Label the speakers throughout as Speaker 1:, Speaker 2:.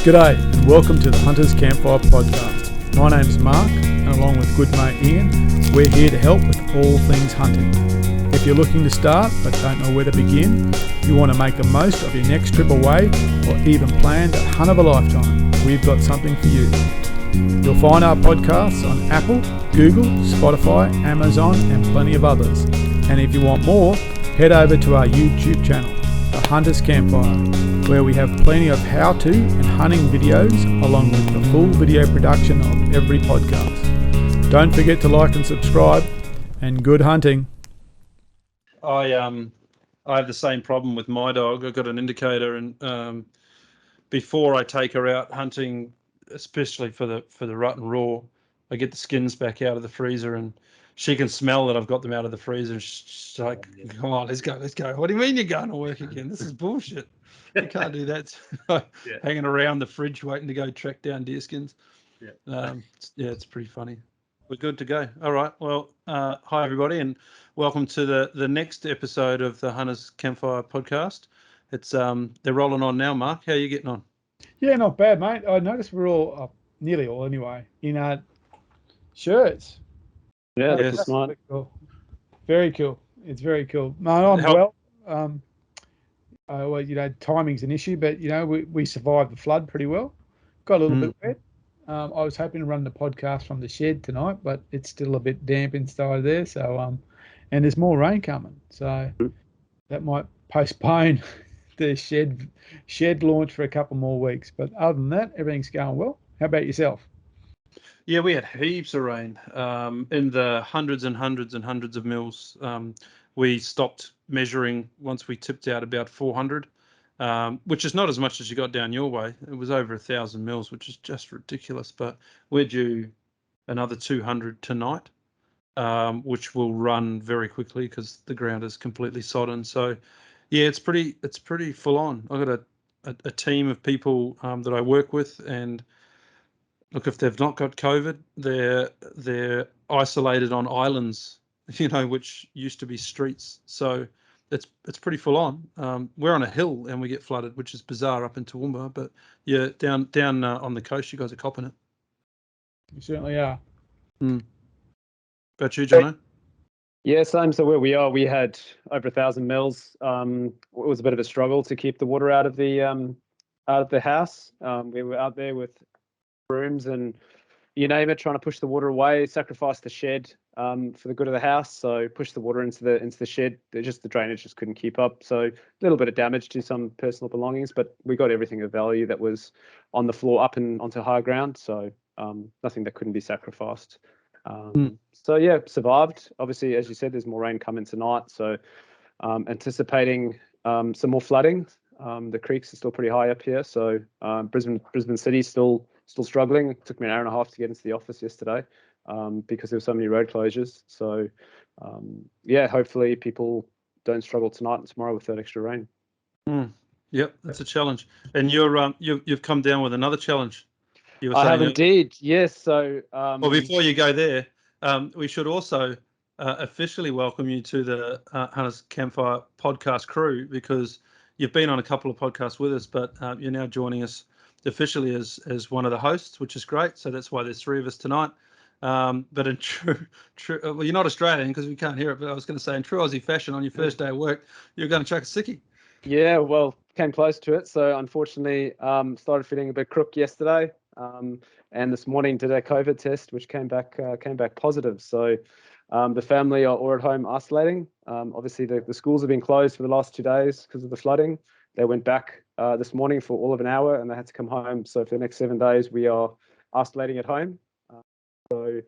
Speaker 1: G'day and welcome to the Hunters Campfire podcast. My name's Mark and along with good mate Ian, we're here to help with all things hunting. If you're looking to start but don't know where to begin, you want to make the most of your next trip away or even plan the hunt of a lifetime, we've got something for you. You'll find our podcasts on Apple, Google, Spotify, Amazon and plenty of others. And if you want more, head over to our YouTube channel, the Hunters Campfire, where we have plenty of how-to and hunting videos along with the full video production of every podcast. Don't forget to like and subscribe, and good hunting.
Speaker 2: I have the same problem with my dog. I've got an indicator, and before I take her out hunting, especially for the rut and raw, I get the skins back out of the freezer, and she can smell that I've got them out of the freezer. She's like, "Come on, let's go." What do you mean you're going to work again? This is bullshit. You can't do that. Hanging around the fridge waiting to go track down deer skins. It's pretty funny. We're good to go. All right. Well, hi everybody, and welcome to the next episode of the Hunters Campfire podcast. It's they're rolling on now. Mark, how are you getting on?
Speaker 1: Yeah, not bad, mate. I noticed we're all, nearly all anyway, in shirts.
Speaker 3: Yeah,
Speaker 2: Yes.
Speaker 3: that's smart.
Speaker 1: Cool. Very cool. It's very cool. No, I'm well. Timing's an issue, but we survived the flood pretty well. Got a little bit wet. I was hoping to run the podcast from the shed tonight, but it's still a bit damp inside there. So, and there's more rain coming, so that might postpone the shed launch for a couple more weeks. But other than that, everything's going well. How about yourself?
Speaker 2: Yeah, we had heaps of rain in the hundreds and hundreds and hundreds of mils. We stopped measuring once we tipped out about 400, which is not as much as you got down your way. It was over 1,000 mils, which is just ridiculous. But we're due another 200 tonight, which will run very quickly because the ground is completely sodden. So, yeah, it's pretty full on. I've got a team of people that I work with, and look, if they've not got COVID, they're isolated on islands, which used to be streets. So it's pretty full on. We're on a hill and we get flooded, which is bizarre up in Toowoomba. But yeah, down on the coast, you guys are copping it.
Speaker 1: You certainly are.
Speaker 2: About you, Jono?
Speaker 3: Yeah, same. So where we are, we had over 1,000 mils. It was a bit of a struggle to keep the water out of the house. We were out there with brooms and you name it, trying to push the water away, sacrifice the shed for the good of the house. So push the water into the shed. The drainage just couldn't keep up. So a little bit of damage to some personal belongings, but we got everything of value that was on the floor up and onto higher ground. So nothing that couldn't be sacrificed. So yeah, survived. Obviously, as you said, there's more rain coming tonight. So anticipating some more flooding. The creeks are still pretty high up here. So Brisbane City still struggling. It took me an hour and a half to get into the office yesterday because there were so many road closures. So hopefully people don't struggle tonight and tomorrow with that extra rain.
Speaker 2: Yep, that's a challenge. And you've come down with another challenge.
Speaker 3: I have indeed. Yes. So
Speaker 2: well, before you go there, we should also officially welcome you to the Hunters Campfire podcast crew, because you've been on a couple of podcasts with us, but you're now joining us officially as one of the hosts, which is great. So that's why there's three of us tonight. But in true, well, you're not Australian because we can't hear it, but I was going to say in true Aussie fashion, on your first day of work, you're going to chuck a sickie. Yeah,
Speaker 3: well, came close to it. So unfortunately, started feeling a bit crook yesterday, and this morning did a COVID test, which came back positive. So the family are all at home isolating. Obviously, the schools have been closed for the last 2 days because of the flooding. They went back this morning for all of an hour and they had to come home. So for the next 7 days, we are isolating at home. So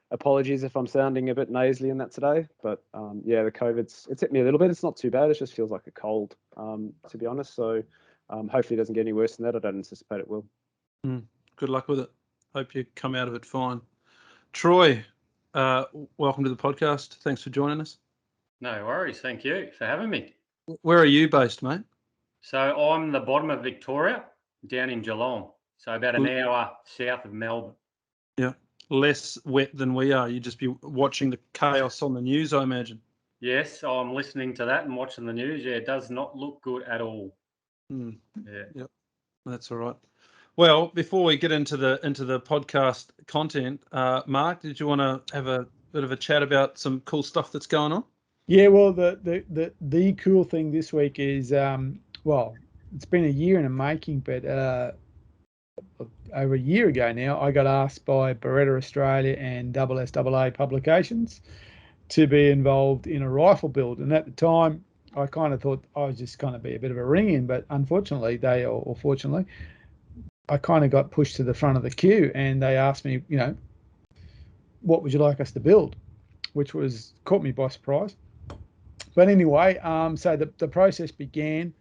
Speaker 3: apologies if I'm sounding a bit nasally in that today. But the COVID's hit me a little bit. It's not too bad. It just feels like a cold, to be honest. So hopefully it doesn't get any worse than that. I don't anticipate it will.
Speaker 2: Good luck with it. Hope you come out of it fine. Troy, welcome to the podcast. Thanks for joining us.
Speaker 4: No worries. Thank you for having me.
Speaker 2: Where are you based, mate?
Speaker 4: So I'm the bottom of Victoria, down in Geelong. So about an hour south of Melbourne.
Speaker 2: Yeah. Less wet than we are. You'd just be watching the chaos on the news, I imagine.
Speaker 4: Yes, I'm listening to that and watching the news. Yeah, it does not look good at all.
Speaker 2: Yep. That's all right. Well, before we get into the podcast content, Mark, did you want to have a bit of a chat about some cool stuff that's going on?
Speaker 1: Yeah, well, the cool thing this week is, well, it's been a year in the making, but over a year ago now, I got asked by Beretta Australia and SSAA Publications to be involved in a rifle build. And at the time, I kind of thought I was just going to be a bit of a ring-in, but unfortunately, or fortunately, I kind of got pushed to the front of the queue, and they asked me, what would you like us to build? Which caught me by surprise. But anyway, so the process began.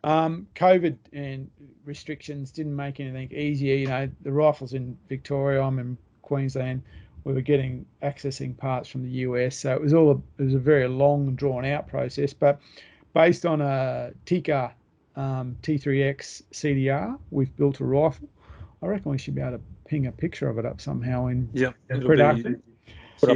Speaker 1: COVID and restrictions didn't make anything easier. The rifles in Victoria, I'm in Queensland, we were accessing parts from the US. So it was a very long, drawn out process. But based on a Tikka T3X CDR, we've built a rifle. I reckon we should be able to ping a picture of it up somehow in production. So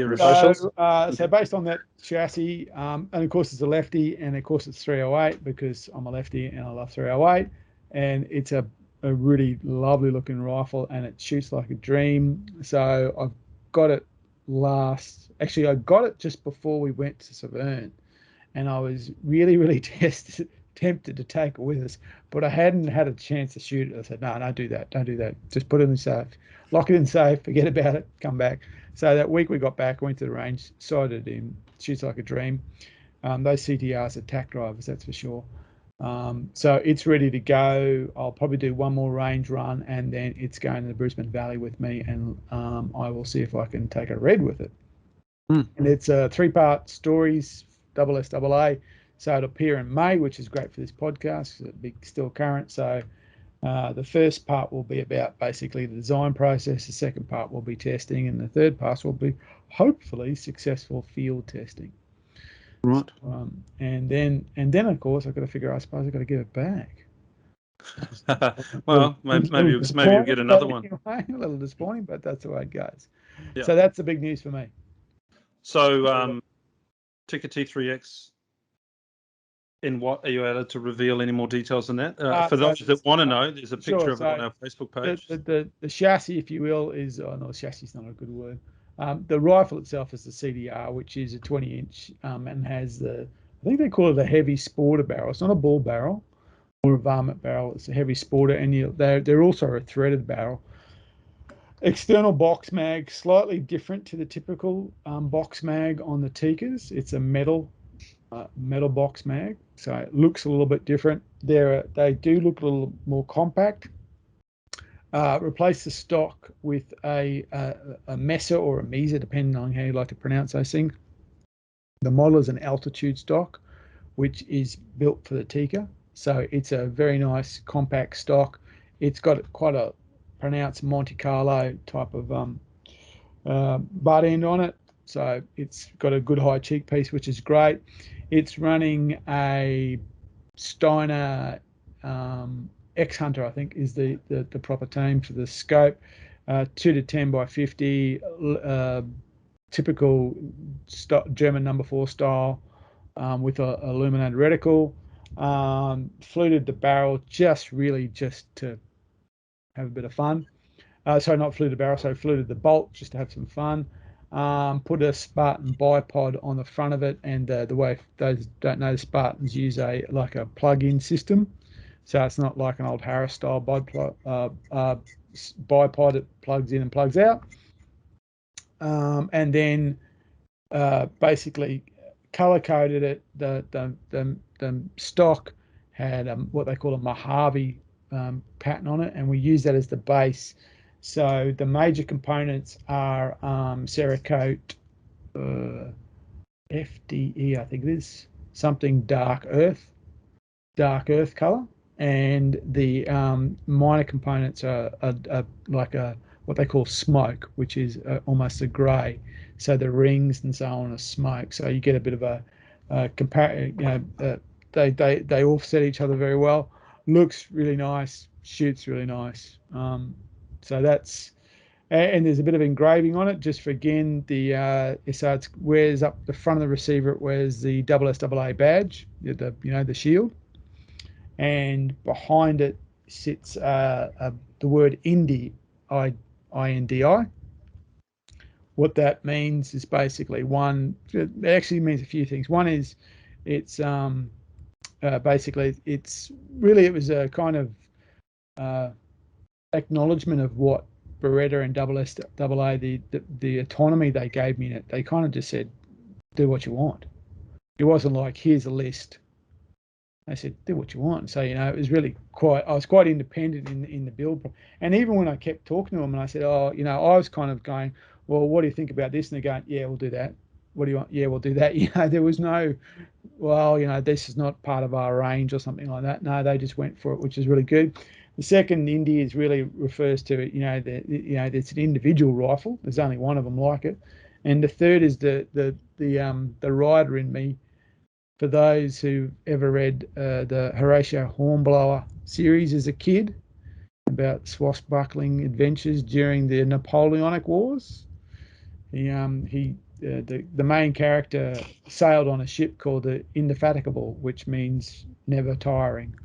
Speaker 1: based on that chassis, and of course it's a lefty, and of course it's 308 because I'm a lefty and I love 308, and it's a really lovely looking rifle, and it shoots like a dream. So I've got it I got it just before we went to Severn, and I was really tempted to take it with us, but I hadn't had a chance to shoot it. I said, no, don't do that. Just put it in the safe, lock it in safe, forget about it, come back. So that week we got back, went to the range, sighted him, shoots like a dream. Those CTRs are tack drivers, that's for sure. So it's ready to go. I'll probably do one more range run, and then it's going to the Brisbane Valley with me, and I will see if I can take a red with it. And it's 3-part stories, SSAA. So it'll appear in May, which is great for this podcast because it'll be still current. So the first part will be about basically the design process. The second part will be testing, and the third part will be hopefully successful field testing.
Speaker 2: Right.
Speaker 1: And then of course I've got to figure. I suppose I've got to give it back.
Speaker 2: Well, maybe we'll get another one.
Speaker 1: Anyway, a little disappointing, but that's the way it goes.
Speaker 2: Yeah.
Speaker 1: So that's the big news for me.
Speaker 2: So Tikka T3X. In what are you able to reveal any more details on that? For those that want to know, there's a picture of it on our Facebook page.
Speaker 1: The chassis, if you will, is chassis is not a good word. The rifle itself is the CDR, which is a 20-inch and has I think they call it a heavy sporter barrel. It's not a ball barrel or a varmint barrel. It's a heavy sporter, and they're also a threaded barrel. External box mag, slightly different to the typical box mag on the Tikkas. It's a metal box mag, so it looks a little bit different. They do look a little more compact. Replace the stock with a Mesa or a Mesa, depending on how you like to pronounce those things. The model is an altitude stock, which is built for the Tikka, so it's a very nice compact stock. It's got quite a pronounced Monte Carlo type of butt end on it, so it's got a good high cheek piece, which is great. It's running a Steiner X-Hunter, I think is the proper name for the scope, 2-10x50, typical German number 4 style, with a illuminated reticle. Fluted the barrel just to have a bit of fun. Sorry, not fluted the barrel, so fluted the bolt just to have some fun. Put a Spartan Bipod on the front of it, and the way those don't know, the Spartans use a plug-in system, so it's not like an old Harris style bipod. It plugs in and plugs out, and then basically color coded it. The stock had what they call a Mojave pattern on it, and we use that as the base. So the major components are Cerakote FDE, I think it is, something dark earth color, and the minor components are like what they call smoke, which is almost a grey. So the rings and so on are smoke. So you get a bit of a they offset each other very well. Looks really nice, shoots really nice. So that's, and there's a bit of engraving on it just for, again, so it wears up the front of the receiver. It wears the SSAA badge, the shield, and behind it sits the word Indi, I-N-D-I. What that means is basically it actually means a few things. One is it's basically it was a kind of acknowledgement of what Beretta and AA, the autonomy they gave me in it. They kind of just said, do what you want. It wasn't like, here's a list. They said, do what you want. So, it was really I was quite independent in the build. And even when I kept talking to them and I said, I was kind of going, well, what do you think about this? And they're going, yeah, we'll do that. What do you want? Yeah, we'll do that. There was no, well, this is not part of our range or something like that. No, they just went for it, which is really good. The second Indy really refers to, it's an individual rifle. There's only one of them like it. And the third is the rider in me. For those who ever read the Horatio Hornblower series as a kid about swashbuckling adventures during the Napoleonic Wars, the main character sailed on a ship called the Indefatigable, which means never tiring.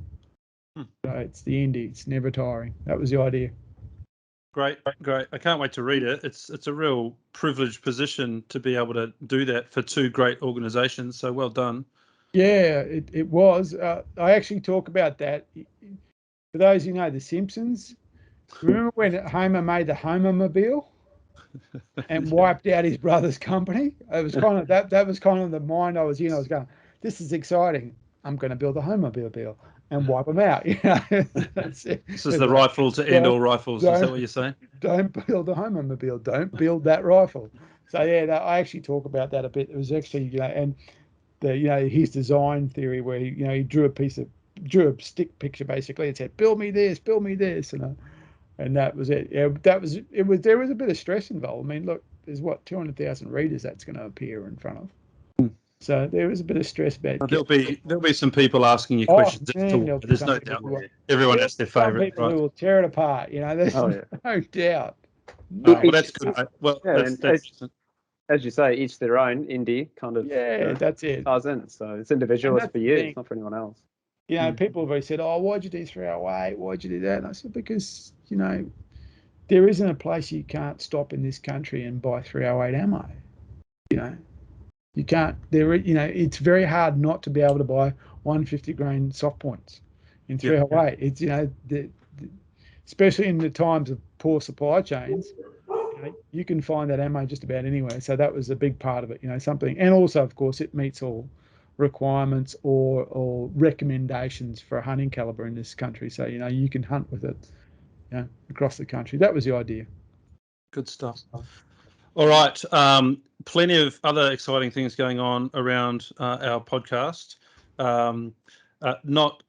Speaker 1: So it's the Indy, it's never tiring. That was the idea.
Speaker 2: Great. I can't wait to read it. It's a real privileged position to be able to do that for two great organizations. So well done.
Speaker 1: Yeah, it was. I actually talk about that. For those who know The Simpsons, remember when Homer made the Homermobile and wiped out his brother's company? It was kind of that was kind of the mind I was in. I was going, this is exciting. I'm going to build a Homermobile and wipe them out. That's it.
Speaker 2: This is the rifle to end all rifles. Is that what you're saying?
Speaker 1: Don't build a Homermobile. Don't build that rifle. So yeah, I actually talk about that a bit. It was actually, and his design theory where he drew a stick picture basically and said, build me this, and that was it. Yeah, there was a bit of stress involved. I mean, look, there's 200,000 readers that's going to appear in front of. So there was a bit of stress about.
Speaker 2: There'll be some people asking you questions.
Speaker 1: Man,
Speaker 2: there's no doubt. Everyone has their favourite.
Speaker 1: People who will tear it apart. There's no doubt.
Speaker 2: Well, that's good. Well, that's
Speaker 3: as you say, each their own. Indie kind of.
Speaker 1: Yeah, that's it.
Speaker 3: Ties in. So it's individual. It's for you. It's not for anyone else.
Speaker 1: People have always said, "Oh, why'd you do 308? Why'd you do that?" And I said, because there isn't a place you can't stop in this country and buy 308 ammo. You can't. It's very hard not to be able to buy 150 grain soft points in 308. It's especially in the times of poor supply chains, you can find that ammo just about anywhere. So that was a big part of it. Something, and also of course it meets all requirements or recommendations for a hunting caliber in this country. So you can hunt with it, across the country. That was the idea.
Speaker 2: Good stuff. All right. Plenty of other exciting things going on around our podcast. Not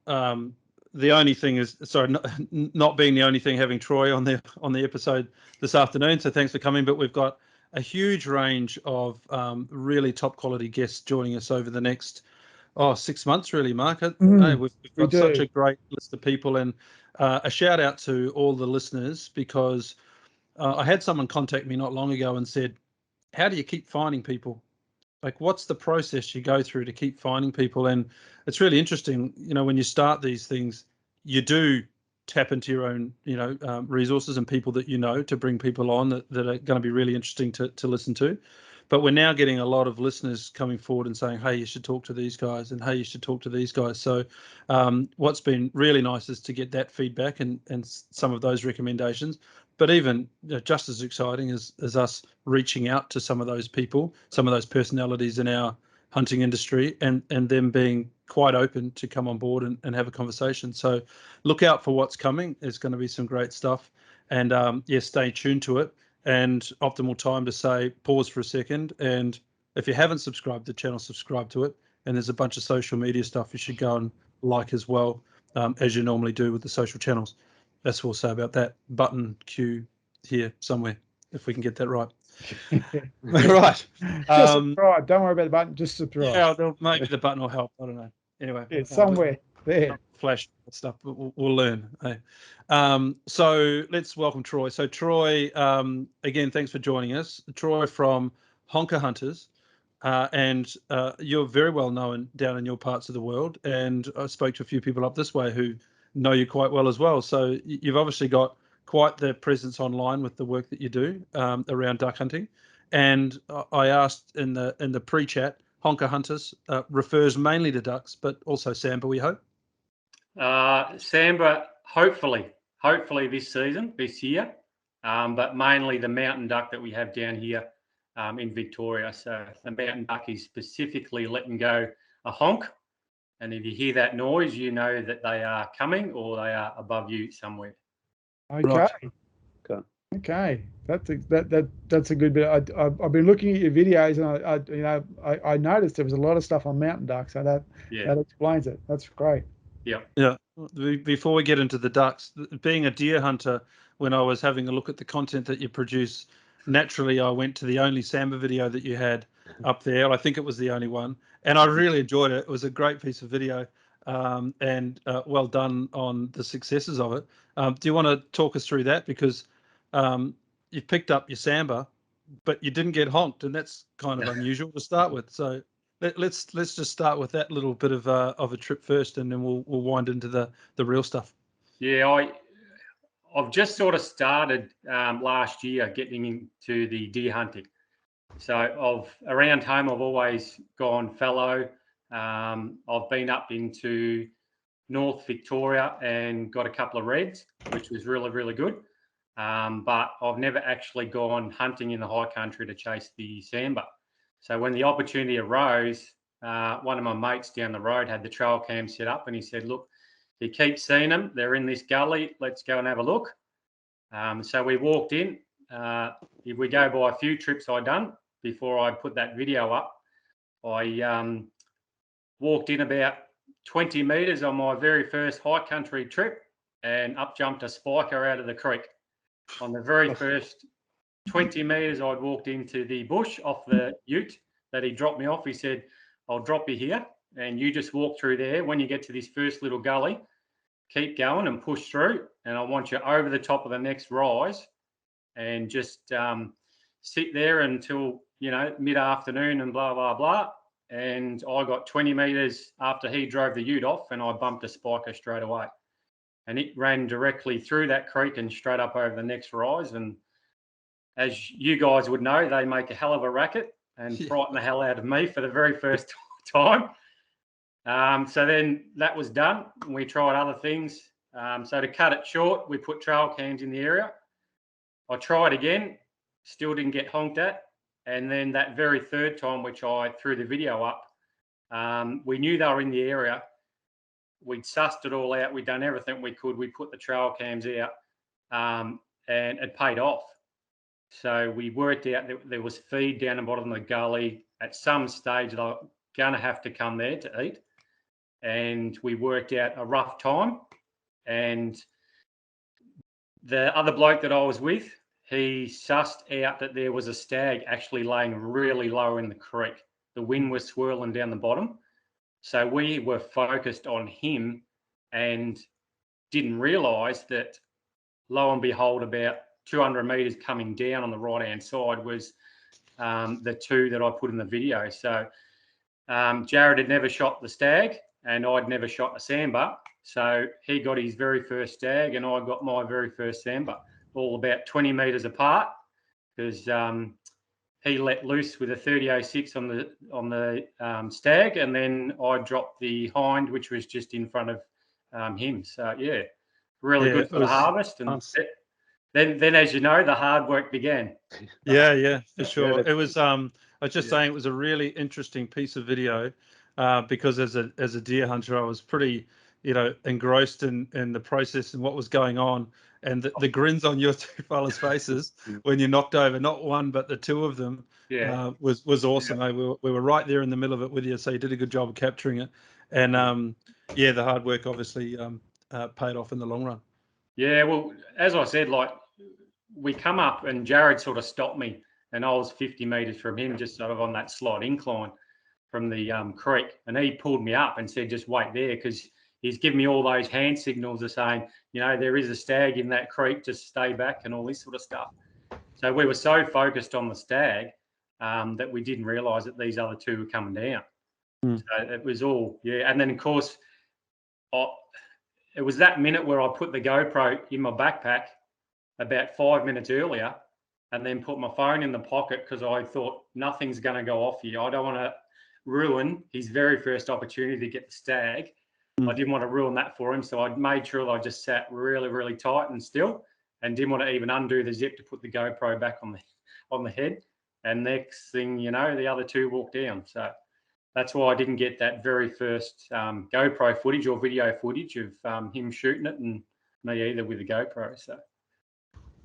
Speaker 2: the only thing is, not being the only thing, having Troy on the episode this afternoon. So thanks for coming. But we've got a huge range of really top quality guests joining us over the next 6 months, really, Mark. We've got such a great list of people, and a shout out to all the listeners, because I had someone contact me not long ago and said, how do you keep finding people? Like, what's the process you go through to keep finding people? And it's really interesting, when you start these things, you do tap into your own, resources and people that to bring people on that are going to be really interesting to listen to. But we're now getting a lot of listeners coming forward and saying, hey, you should talk to these guys, and hey, you should talk to these guys. So what's been really nice is to get that feedback and some of those recommendations. But even just as exciting as us reaching out to some of those people, some of those personalities in our hunting industry, and them being quite open to come on board and have a conversation. So look out for what's coming. There's going to be some great stuff. And stay tuned to it. And optimal time to say pause for a second. And if you haven't subscribed to the channel, subscribe to it. And there's a bunch of social media stuff you should go and like as well, as you normally do with the social channels. That's what we'll say about that. Button Q here somewhere, if we can get that right. Right.
Speaker 1: Just subscribe. Don't worry about the button. Just subscribe.
Speaker 2: Yeah, maybe the button will help. I don't know. Anyway.
Speaker 1: It's somewhere there.
Speaker 2: Flash stuff, but we'll learn. So let's welcome Troy. So Troy, again, thanks for joining us. Troy from Honker Hunters. And you're very well known down in your parts of the world. And I spoke to a few people up this way who know you quite well as well. So you've obviously got quite the presence online with the work that you do around duck hunting. And I asked in the pre-chat, Honker Hunters refers mainly to ducks, but also sambar, we hope.
Speaker 4: Sambar, hopefully this year, but mainly the mountain duck that we have down here in Victoria. So the mountain duck is specifically letting go a honk. And if you hear that noise, you know that they are coming or they are above you somewhere.
Speaker 1: Okay.
Speaker 3: Okay.
Speaker 1: Okay. That's a good bit. I've been looking at your videos, and I noticed there was a lot of stuff on mountain ducks, so that explains it. That's great.
Speaker 2: Yeah. Before we get into the ducks, being a deer hunter, when I was having a look at the content that you produce, naturally I went to the only sambar video that you had up there. I think it was the only one, and I really enjoyed it. It was a great piece of video, and well done on the successes of it. Do you want to talk us through that? Because you've picked up your sambar, but you didn't get honked, and that's kind of unusual to start with. So let's just start with that little bit of a trip first, and then we'll wind into the real stuff.
Speaker 4: Yeah, I've just sort of started last year getting into the deer hunting. So around home, I've always gone fallow. I've been up into North Victoria and got a couple of reds, which was really, really good. But I've never actually gone hunting in the high country to chase the sambar. So when the opportunity arose, one of my mates down the road had the trail cam set up, and he said, look, you keep seeing them, they're in this gully, let's go and have a look. So we walked in. If we go by a few trips I'd done before I put that video up, I walked in about 20 metres on my very first high country trip and up jumped a spiker out of the creek. On the very first 20 metres I'd walked into the bush off the ute that he dropped me off. He said, I'll drop you here and you just walk through there. When you get to this first little gully, keep going and push through. And I want you over the top of the next rise and just sit there until, mid-afternoon and blah, blah, blah. And I got 20 metres after he drove the ute off and I bumped a spiker straight away. And it ran directly through that creek and straight up over the next rise. And as you guys would know, they make a hell of a racket and frighten the hell out of me for the very first time. So then that was done. We tried other things. So to cut it short, we put trail cams in the area. I tried again, still didn't get honked at. And then that very third time, which I threw the video up, we knew they were in the area. We'd sussed it all out. We'd done everything we could. We put the trail cams out and it paid off. So we worked out that there was feed down the bottom of the gully. At some stage, they're going to have to come there to eat. And we worked out a rough time. And the other bloke that I was with, he sussed out that there was a stag actually laying really low in the creek. The wind was swirling down the bottom. So we were focused on him and didn't realise that, lo and behold, about 200 metres coming down on the right-hand side was the two that I put in the video. So Jared had never shot the stag and I'd never shot a sambar. So he got his very first stag and I got my very first sambar, all about 20 metres apart, because he let loose with a 30-06 on the stag, and then I dropped the hind, which was just in front of him. So really good for the harvest. And then, as you know, the hard work began.
Speaker 2: Yeah, for sure. It was. I was just saying it was a really interesting piece of video because as a deer hunter, I was pretty engrossed in the process and what was going on. And the grins on your two fellas' faces when you knocked over not one but the two of them was awesome. Yeah. We were right there in the middle of it with you, so you did a good job of capturing it. And the hard work obviously paid off in the long run. Yeah,
Speaker 4: well, as I said, like we come up and Jared sort of stopped me, and I was 50 metres from him, just sort of on that slight incline from the creek, and he pulled me up and said, "Just wait there," because he's given me all those hand signals of saying, there is a stag in that creek, just stay back and all this sort of stuff. So we were so focused on the stag that we didn't realise that these other two were coming down. So it was all, And then, of course, it was that minute where I put the GoPro in my backpack about 5 minutes earlier, and then put my phone in the pocket because I thought nothing's going to go off here. I don't want to ruin his very first opportunity to get the stag. I didn't want to ruin that for him, so I made sure that I just sat really, really tight and still, and didn't want to even undo the zip to put the GoPro back on the head. And next thing you know, the other two walked down. So that's why I didn't get that very first GoPro footage or video footage of him shooting it, and me either with the GoPro. So,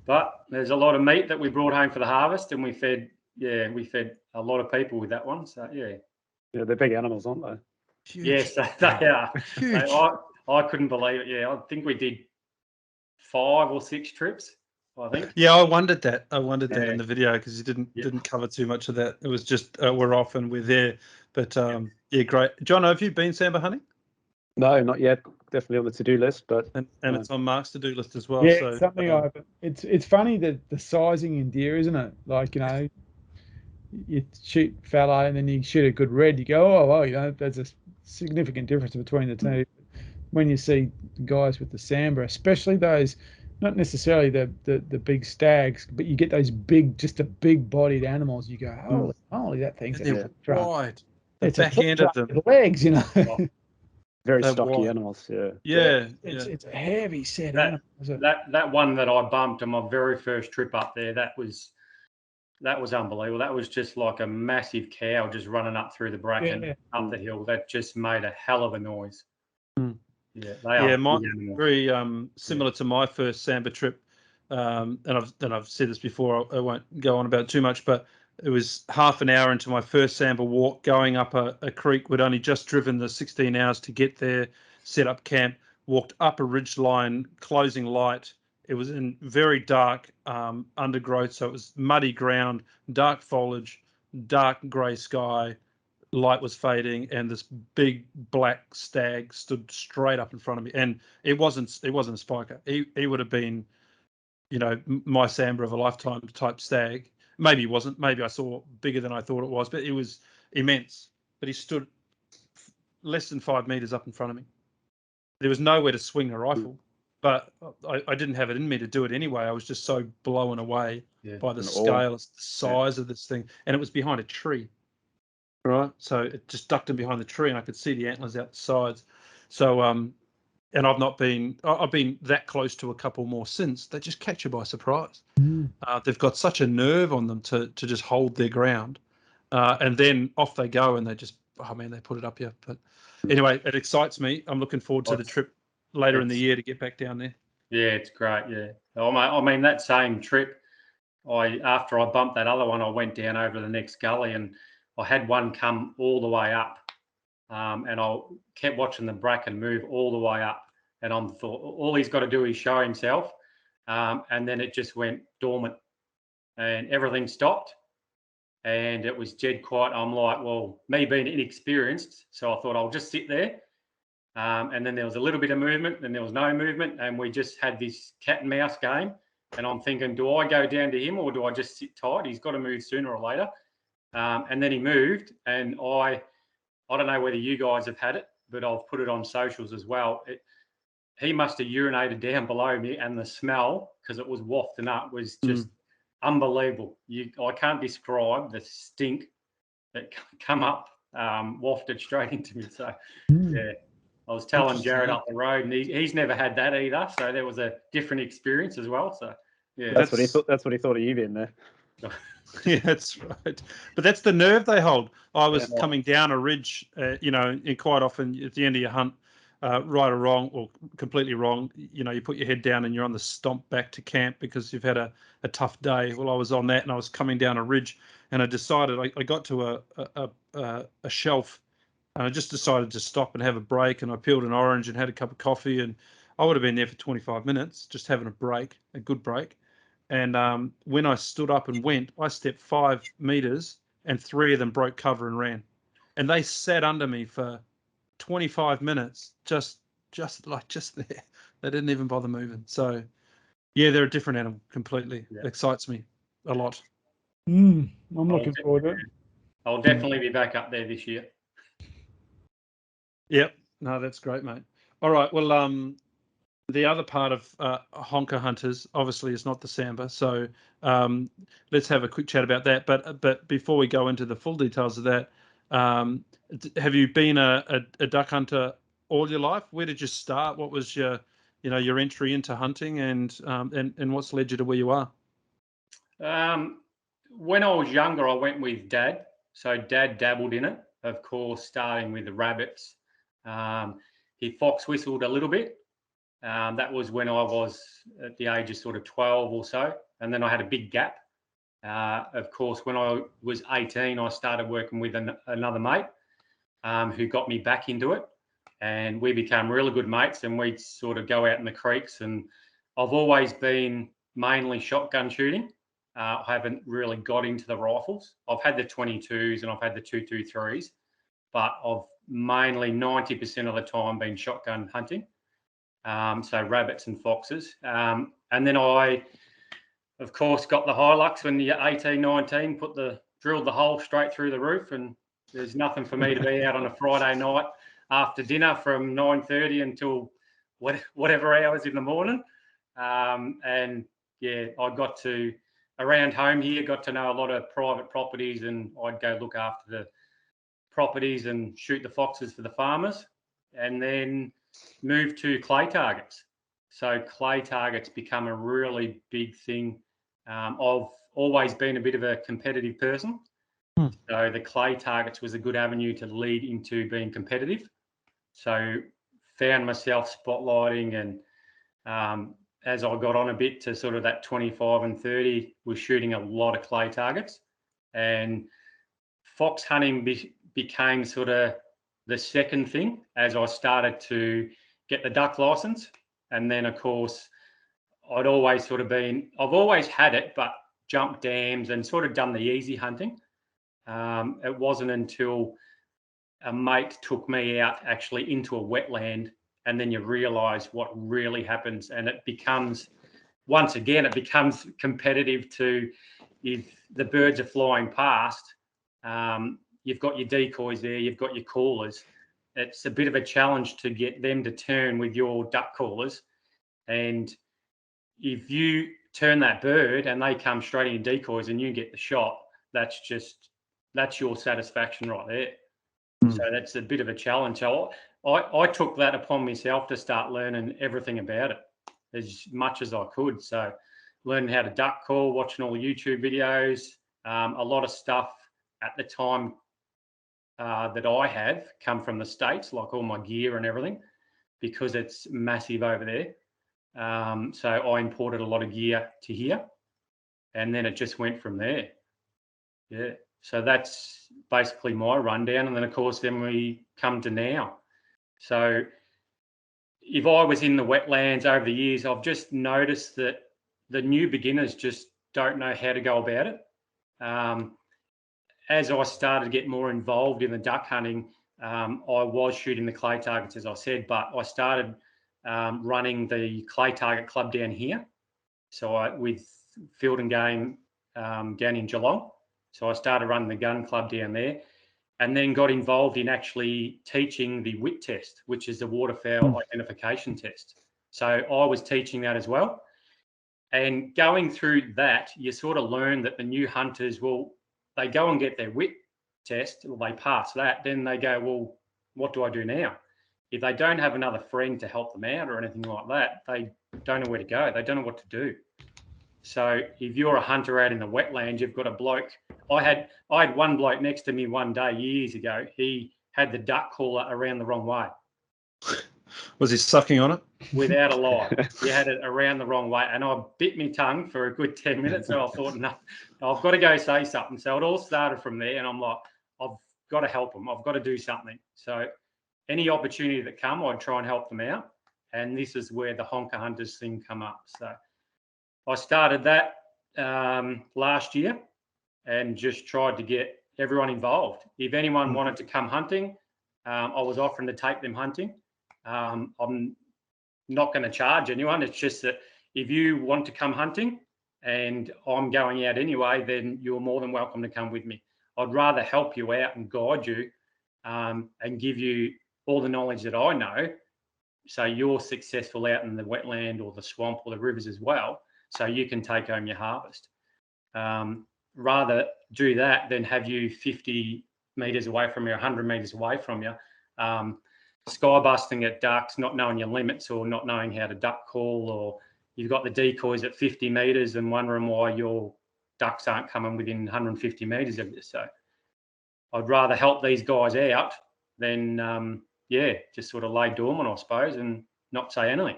Speaker 4: but there's a lot of meat that we brought home for the harvest, and we fed a lot of people with that one. So yeah,
Speaker 3: they're big animals, aren't they?
Speaker 1: Huge.
Speaker 4: yes, they are.
Speaker 1: Huge.
Speaker 4: I couldn't believe it. Yeah, I think we did 5 or 6 trips, I think.
Speaker 2: Yeah, I wondered that. That
Speaker 4: Yeah.
Speaker 2: in the video because you didn't cover too much of that. It was just we're off and we're there. But yeah, great. Jono, have you been sambar hunting?
Speaker 3: No, not yet. Definitely on the to-do list, but
Speaker 2: And it's on Mark's to-do list as well.
Speaker 1: Yeah,
Speaker 2: so
Speaker 1: it's something it's funny that the sizing in deer, isn't it? Like, you shoot fallow and then you shoot a good red, you go, oh well, there's a significant difference between the two. When you see guys with the sambar, especially those, not necessarily the big stags, but you get those big bodied animals, you go, holy, that thing's
Speaker 2: they're wide. The
Speaker 1: it's
Speaker 2: back
Speaker 1: a
Speaker 2: end of them.
Speaker 1: the legs,
Speaker 3: very
Speaker 2: They're
Speaker 3: stocky
Speaker 2: wide.
Speaker 3: animals. Yeah.
Speaker 2: Yeah.
Speaker 1: It's a heavy set
Speaker 4: That-
Speaker 1: animal. Isn't it?
Speaker 4: That one that I bumped on my very first trip up there, that was unbelievable. That was just like a massive cow just running up through the bracken up the hill. That just made a hell of a noise. Yeah, they are big animals.
Speaker 2: Very similar to my first sambar trip. And I've said this before. I won't go on about it too much, but it was half an hour into my first sambar walk, going up a creek. We'd only just driven the 16 hours to get there, set up camp, walked up a ridge line, closing light. It was in very dark undergrowth, so it was muddy ground, dark foliage, dark grey sky. Light was fading, and this big black stag stood straight up in front of me. And it wasn't a spiker. He would have been, my sambar of a lifetime type stag. Maybe he wasn't. Maybe I saw bigger than I thought it was, but it was immense. But he stood less than 5 meters up in front of me. There was nowhere to swing a rifle, but I didn't have it in me to do it anyway. I was just so blown away by the scale, the size of this thing, and it was behind a tree. Right, so it just ducked in behind the tree, and I could see the antlers out the sides. So, and I've been that close to a couple more since. They just catch you by surprise. They've got such a nerve on them to just hold their ground, and then off they go, and they just, they put it up here. But anyway, it excites me. I'm looking forward to the trip later in the year to get back down there.
Speaker 4: Yeah, it's great. Yeah, I mean that same trip, after I bumped that other one, I went down over the next gully, and I had one come all the way up, and I kept watching the bracken move all the way up, and I thought all he's got to do is show himself, and then it just went dormant, and everything stopped, and it was dead quiet. I'm like, well, me being inexperienced, so I thought I'll just sit there, and then there was a little bit of movement, then there was no movement, and we just had this cat and mouse game, and I'm thinking, do I go down to him or do I just sit tight? He's got to move sooner or later. And then he moved, and I don't know whether you guys have had it, but I've put it on socials as well. He must have urinated down below me, and the smell, because it was wafting up, was just unbelievable. I can't describe the stink that come up, wafted straight into me. So yeah, I was telling Jared up the road, and he's never had that either. So there was a different experience as well. So yeah,
Speaker 3: that's what he thought. That's what he thought of you being there.
Speaker 2: Yeah, that's right. But that's the nerve they hold. I was coming down a ridge, and quite often at the end of your hunt, right or wrong, or completely wrong, you put your head down and you're on the stomp back to camp because you've had a tough day. Well, I was on that, and I was coming down a ridge, and I decided I got to a shelf, and I just decided to stop and have a break, and I peeled an orange and had a cup of coffee, and I would have been there for 25 minutes just having a good break. And when I stood up and went, I stepped 5 meters, and 3 of them broke cover and ran. And they sat under me for 25 minutes, just there. They didn't even bother moving. So, yeah, they're a different animal completely. Yeah. It excites me a lot.
Speaker 1: I'm looking forward to it.
Speaker 4: I'll definitely be back up there this year.
Speaker 2: Yep. No, that's great, mate. All right. Well, the other part of Honker Hunters, obviously, is not the Samba. So let's have a quick chat about that. But before we go into the full details of that, have you been a duck hunter all your life? Where did you start? What was your entry into hunting, and what's led you to where you are?
Speaker 4: When I was younger, I went with Dad. So Dad dabbled in it, of course, starting with the rabbits. He fox whistled a little bit. That was when I was at the age of sort of 12 or so. And then I had a big gap. Of course, when I was 18, I started working with another mate who got me back into it. And we became really good mates, and we'd sort of go out in the creeks. And I've always been mainly shotgun shooting. I haven't really got into the rifles. I've had the 22s and I've had the 223s, but I've mainly 90% of the time been shotgun hunting. So rabbits and foxes. And then I, of course, got the Hilux when you're 18, 19, drilled the hole straight through the roof, and there's nothing for me to be out on a Friday night after dinner from 9:30 until whatever hours in the morning. And yeah, I got to, around home here, got to know a lot of private properties, and I'd go look after the properties and shoot the foxes for the farmers, and then moved to clay targets. So clay targets become a really big thing. I've always been a bit of a competitive person. So the clay targets was a good avenue to lead into being competitive. So found myself spotlighting, and as I got on a bit to sort of that 25 and 30, was shooting a lot of clay targets. And fox hunting became sort of the second thing as I started to get the duck license. And then, of course, I've always had it, but jumped dams and sort of done the easy hunting. It wasn't until a mate took me out actually into a wetland, and then you realise what really happens, and it becomes competitive to, if the birds are flying past, you've got your decoys there, you've got your callers. It's a bit of a challenge to get them to turn with your duck callers. And if you turn that bird and they come straight in your decoys and you get the shot, that's your satisfaction right there. So that's a bit of a challenge. So I took that upon myself to start learning everything about it as much as I could. So learning how to duck call, watching all the YouTube videos, a lot of stuff at the time that I have come from the States, like all my gear and everything, because it's massive over there. So I imported a lot of gear to here, and then it just went from there. Yeah. So that's basically my rundown. And then, of course, then we come to now. So if I was in the wetlands over the years, I've just noticed that the new beginners just don't know how to go about it. As I started to get more involved in the duck hunting, I was shooting the clay targets, as I said, but I started running the clay target club down here. So with Field and Game down in Geelong. So I started running the gun club down there, and then got involved in actually teaching the WIT test, which is the waterfowl identification test. So I was teaching that as well. And going through that, you sort of learn that the new hunters they go and get their WIT test, or they pass that, then they go, well, what do I do now? If they don't have another friend to help them out or anything like that, they don't know where to go. They don't know what to do. So if you're a hunter out in the wetlands, you've got a bloke. I had one bloke next to me one day years ago. He had the duck caller around the wrong way.
Speaker 2: Was he sucking on it?
Speaker 4: Without a lie. He had it around the wrong way. And I bit my tongue for a good 10 minutes. So I thought, no, I've got to go say something. So it all started from there. And I'm like, I've got to help him. I've got to do something. So any opportunity that come, I'd try and help them out. And this is where the Honker Hunters thing come up. So I started that last year and just tried to get everyone involved. If anyone wanted to come hunting, I was offering to take them hunting. I'm not going to charge anyone. It's just that if you want to come hunting and I'm going out anyway, then you're more than welcome to come with me. I'd rather help you out and guide you and give you all the knowledge that I know so you're successful out in the wetland or the swamp or the rivers as well, so you can take home your harvest. Rather do that than have you 50 metres away from you, 100 metres away from you, skybusting at ducks, not knowing your limits or not knowing how to duck call, or you've got the decoys at 50 metres and wondering why your ducks aren't coming within 150 metres of you. So I'd rather help these guys out than, just sort of lay dormant, I suppose, and not say anything.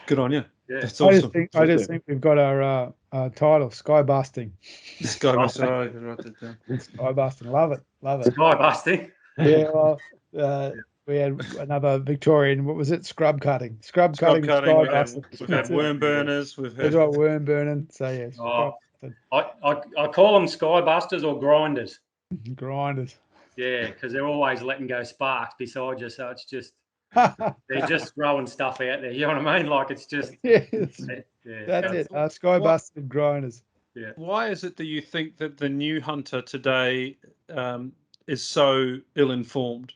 Speaker 2: Good on you.
Speaker 4: Yeah.
Speaker 2: That's
Speaker 1: I
Speaker 2: awesome.
Speaker 1: just think we've got our title, Skybusting.
Speaker 2: Skybusting. I can write that down.
Speaker 1: Skybusting, love it.
Speaker 4: Skybusting.
Speaker 1: Yeah, well, we had another Victorian, what was it? Scrub cutting. Scrub cutting.
Speaker 2: We've had worm burners. We've
Speaker 1: We've
Speaker 2: had
Speaker 1: got worm burning. So, yes.
Speaker 4: I call them skybusters or grinders.
Speaker 1: Grinders.
Speaker 4: Yeah, because they're always letting go sparks beside you. So it's just, they're just throwing stuff out there. You know what I mean? Like it's just.
Speaker 1: Yes.
Speaker 4: Yeah,
Speaker 1: That's it. Skybusting grinders.
Speaker 4: Yeah.
Speaker 2: Why is it that you think that the new hunter today is so ill-informed?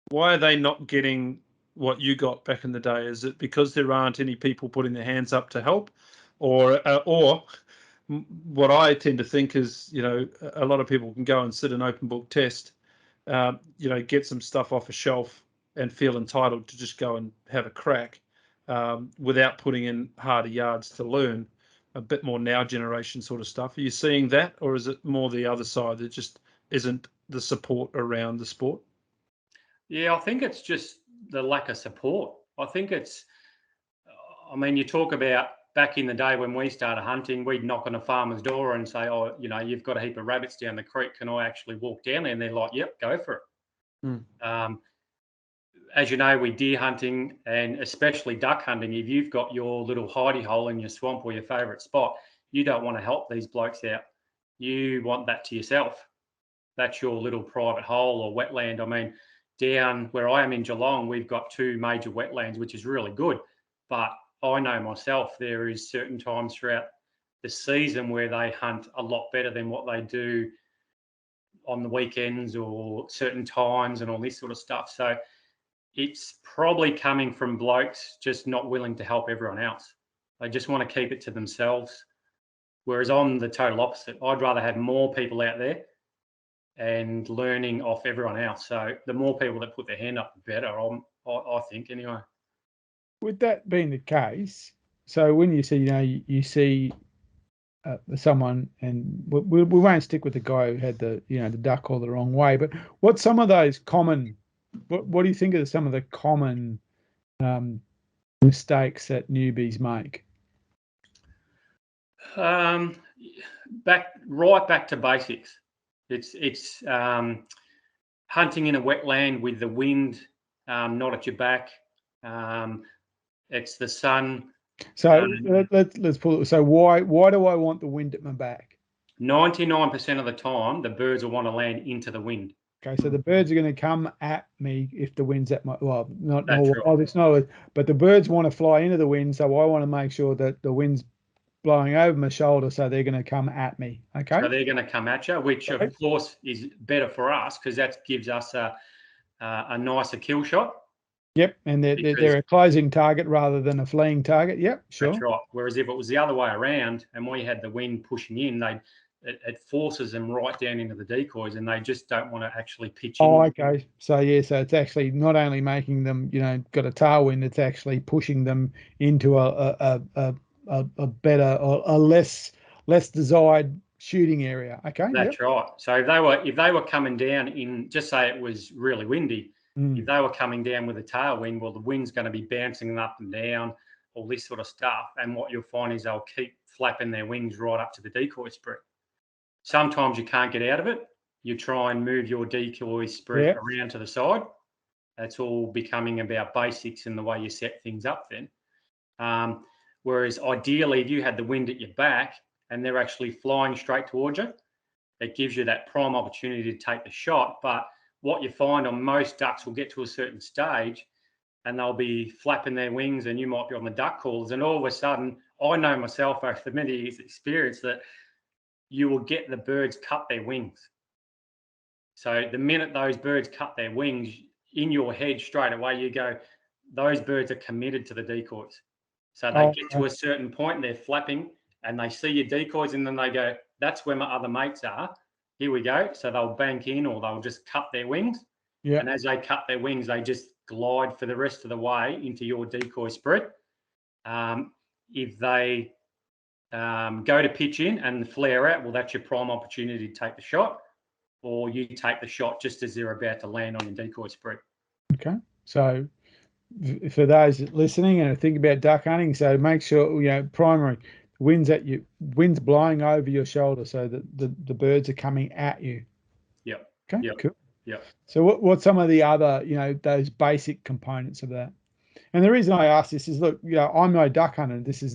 Speaker 2: Why are they not getting what you got back in the day? Is it because there aren't any people putting their hands up to help, or what I tend to think is, a lot of people can go and sit an open book test, get some stuff off a shelf and feel entitled to just go and have a crack without putting in harder yards to learn a bit more now generation sort of stuff. Are you seeing that, or is it more the other side that just isn't the support around the sport?
Speaker 4: Yeah, I think it's just the lack of support. I think you talk about back in the day when we started hunting, we'd knock on a farmer's door and say, oh, you've got a heap of rabbits down the creek. Can I actually walk down there? And they're like, yep, go for it. As you know, with deer hunting and especially duck hunting, if you've got your little hidey hole in your swamp or your favourite spot, you don't want to help these blokes out. You want that to yourself. That's your little private hole or wetland. Down where I am in Geelong, we've got 2 major wetlands, which is really good. But I know myself, there is certain times throughout the season where they hunt a lot better than what they do on the weekends or certain times and all this sort of stuff. So it's probably coming from blokes just not willing to help everyone else. They just want to keep it to themselves. Whereas I'm the total opposite. I'd rather have more people out there and learning off everyone else. So the more people that put their hand up, the better, I think, anyway.
Speaker 1: With that being the case, so when you see, you see someone, and we won't stick with the guy who had the duck all the wrong way, but what's some of those common, what do you think are some of the common mistakes that newbies make?
Speaker 4: Back to basics. It's hunting in a wetland with the wind not at your back. It's the sun.
Speaker 1: So let's pull it. So why do I want the wind at my back?
Speaker 4: 99% of the time, the birds will want to land into the wind.
Speaker 1: Okay, so the birds are going to come at me if the wind's at my but the birds want to fly into the wind, so I want to make sure that the wind's blowing over my shoulder, so they're going to come at me. Okay.
Speaker 4: So they're going to come at you, which of course is better for us because that gives us a nicer kill shot.
Speaker 1: Yep, and they're a closing target rather than a fleeing target. Yep, sure.
Speaker 4: That's right. Whereas if it was the other way around and we had the wind pushing in, it forces them right down into the decoys, and they just don't want to actually pitch in.
Speaker 1: Oh, okay. So so it's actually not only making them, got a tailwind, it's actually pushing them into a better or a less desired shooting area. Okay.
Speaker 4: That's right. So if they were coming down in, just say it was really windy, if they were coming down with a tailwind, well, the wind's going to be bouncing them up and down, all this sort of stuff. And what you'll find is they'll keep flapping their wings right up to the decoy spread. Sometimes you can't get out of it. You try and move your decoy spread around to the side. That's all becoming about basics in the way you set things up then. Whereas ideally, if you had the wind at your back and they're actually flying straight towards you, it gives you that prime opportunity to take the shot. But what you find on most ducks will get to a certain stage and they'll be flapping their wings and you might be on the duck calls. And all of a sudden, I know myself after many years' experience that you will get the birds cut their wings. So the minute those birds cut their wings, in your head straight away, you go, those birds are committed to the decoys. So they get to a certain point, they're flapping, and they see your decoys, and then they go, that's where my other mates are. Here we go. So they'll bank in, or they'll just cut their wings. Yeah. And as they cut their wings, they just glide for the rest of the way into your decoy spread. If they go to pitch in and flare out, well, that's your prime opportunity to take the shot, or you take the shot just as they're about to land on your decoy spread.
Speaker 1: Okay. So for those listening and think about duck hunting, so make sure, primary wind's blowing over your shoulder so that the birds are coming at you.
Speaker 4: Yep.
Speaker 1: Okay,
Speaker 4: yep.
Speaker 1: cool.
Speaker 4: Yeah.
Speaker 1: So what's some of the other, those basic components of that? And the reason I ask this is, look, I'm no duck hunter. This is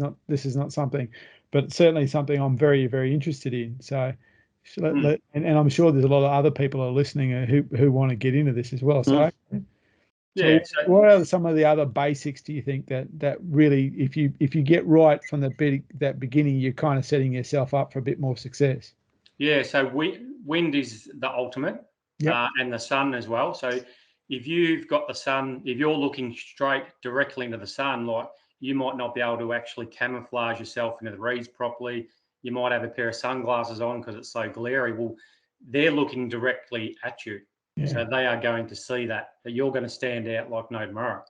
Speaker 1: not something, but certainly something I'm very, very interested in. So, and I'm sure there's a lot of other people are listening who want to get into this as well. So,
Speaker 4: So
Speaker 1: what are some of the other basics do you think that really, if you get right from that beginning, you're kind of setting yourself up for a bit more success?
Speaker 4: Yeah. So wind is the ultimate. And the sun as well. So if you've got the sun, if you're looking straight directly into the sun, like, you might not be able to actually camouflage yourself into the reeds properly. You might have a pair of sunglasses on because it's so glary. Well, they're looking directly at you. Yeah. So they are going to see that you're going to stand out like no tomorrow.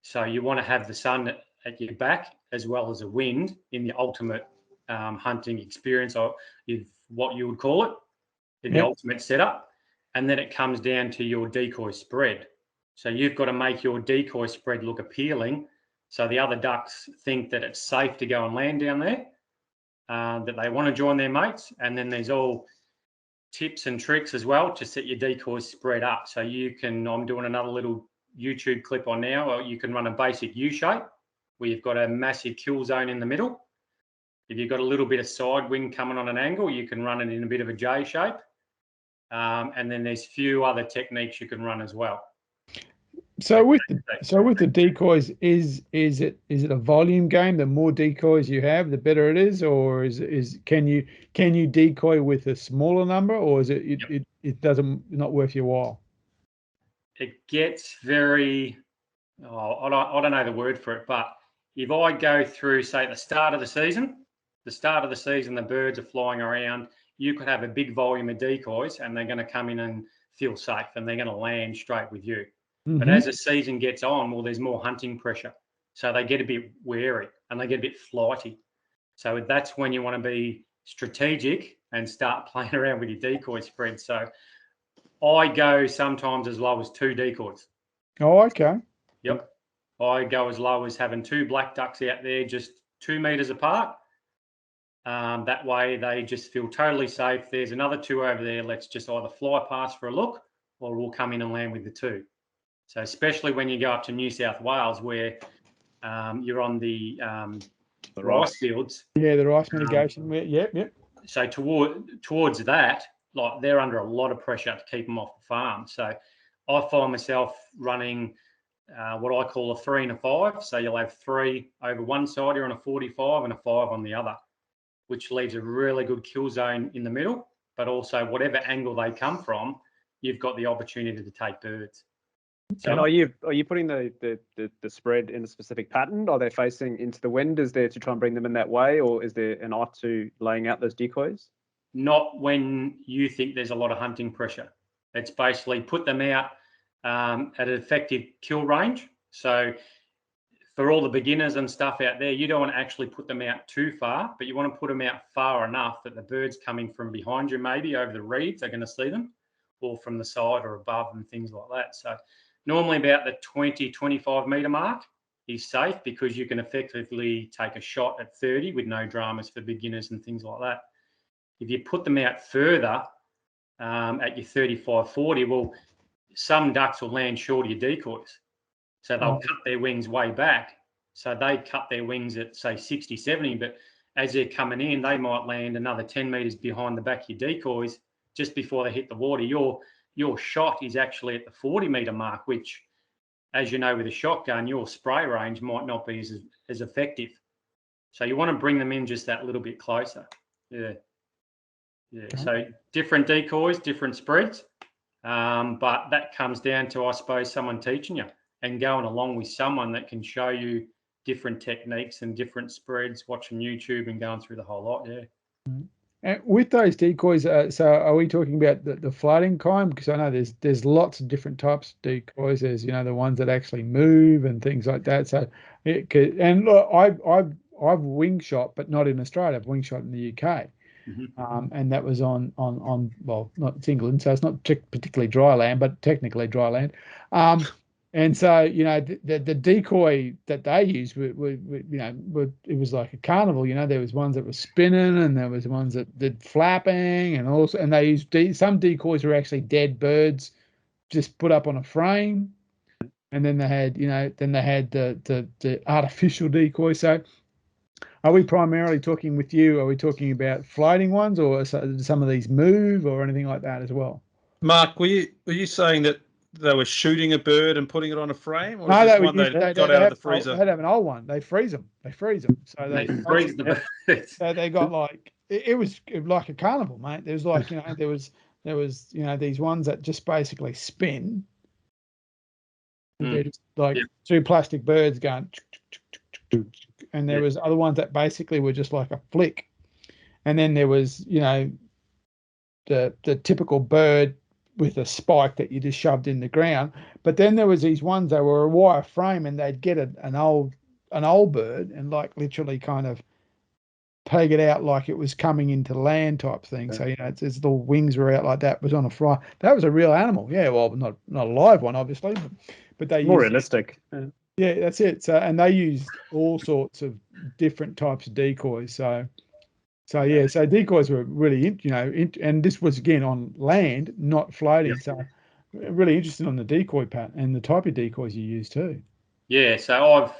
Speaker 4: So you want to have the sun at your back as well as a wind in the ultimate hunting experience, or what you would call it, the ultimate setup. And then it comes down to your decoy spread. So you've got to make your decoy spread look appealing, so the other ducks think that it's safe to go and land down there, that they want to join their mates. And then there's all tips and tricks as well to set your decoy spread up. So I'm doing another little YouTube clip on now, or you can run a basic U shape where you've got a massive kill zone in the middle. If you've got a little bit of side wind coming on an angle, you can run it in a bit of a J shape. And then there's a few other techniques you can run as well.
Speaker 1: So with the decoys, is it a volume game? The more decoys you have, the better it is, or can you decoy with a smaller number, or is it doesn't not worth your while?
Speaker 4: It gets very, I don't know the word for it, but if I go through, say, the start of the season, the birds are flying around. You could have a big volume of decoys, and they're going to come in and feel safe, and they're going to land straight with you. Mm-hmm. But as the season gets on, well, there's more hunting pressure. So they get a bit wary and they get a bit flighty. So that's when you want to be strategic and start playing around with your decoy spread. So I go sometimes as low as 2 decoys.
Speaker 1: Oh, okay.
Speaker 4: Yep. I go as low as having 2 black ducks out there just 2 meters apart. That way they just feel totally safe. There's another 2 over there. Let's just either fly past for a look, or we'll come in and land with the 2. So especially when you go up to New South Wales, where you're on the rice fields.
Speaker 1: Yeah, the rice mitigation. Yep.
Speaker 4: So towards that, like, they're under a lot of pressure to keep them off the farm. So I find myself running what I call a 3 and a 5. So you'll have 3 over one side, you're on a 45, and a 5 on the other, which leaves a really good kill zone in the middle. But also, whatever angle they come from, you've got the opportunity to take birds.
Speaker 3: So, and are you putting the spread in a specific pattern? Are they facing into the wind? Is there to try and bring them in that way, or is there an art to laying out those decoys?
Speaker 4: Not when you think there's a lot of hunting pressure. It's basically put them out at an effective kill range. So for all the beginners and stuff out there, you don't want to actually put them out too far, but you want to put them out far enough that the birds coming from behind you, maybe over the reeds, are going to see them, or from the side or above and things like that. So normally about the 20, 25 metre mark is safe, because you can effectively take a shot at 30 with no dramas for beginners and things like that. If you put them out further at your 35, 40, well, some ducks will land short of your decoys. So they'll cut their wings way back. So they cut their wings at, say, 60, 70, but as they're coming in, they might land another 10 metres behind the back of your decoys just before they hit the water. Your shot is actually at the 40 metre mark, which, as you know, with a shotgun, your spray range might not be as effective. So you want to bring them in just that little bit closer. Yeah. Okay. So different decoys, different spreads. But that comes down to, I suppose, someone teaching you. and going along with someone that can show you different techniques and different spreads, watching YouTube and going through the whole lot. Yeah.
Speaker 1: And with those decoys, so are we talking about the floating kind? Because I know there's lots of different types of decoys. There's the ones that actually move and things like that. So and look, I've wing shot, but not in Australia. I've wing shot in the UK, and that was on well, not it's England, so it's not particularly dry land, but technically dry land. And so, the decoy that they used, it was like a carnival. There was ones that were spinning, and there was ones that did flapping, and they used some decoys were actually dead birds, just put up on a frame, and then they had, the artificial decoy. So, are we primarily talking with you? Are we talking about floating ones, or some of these move, or anything like that as well?
Speaker 2: Mark, were you saying that they were shooting a bird and putting it on a frame, or
Speaker 1: no,
Speaker 2: is this
Speaker 1: they
Speaker 2: one they got out of the freezer?
Speaker 1: They'd have an old one. They freeze them. So
Speaker 4: they freeze the birds.
Speaker 1: So they got like it was like a carnival, mate. There was like there was these ones that just basically spin. They're just like two plastic birds going, and there was other ones that basically were just like a flick, and then there was the typical bird with a spike that you just shoved in the ground. But then there was these ones that were a wire frame, and they'd get an old bird and like literally kind of peg it out like it was coming into land type thing. So its little wings were out like that. It was on a fly. That was a real animal. Yeah, well, not a live one, obviously, but they
Speaker 3: more
Speaker 1: used,
Speaker 3: realistic.
Speaker 1: Yeah, that's it. So and they used all sorts of different types of decoys. So decoys were really, and this was again on land, not floating. Yep. So really interested on the decoy pattern and the type of decoys you use too.
Speaker 4: Yeah, so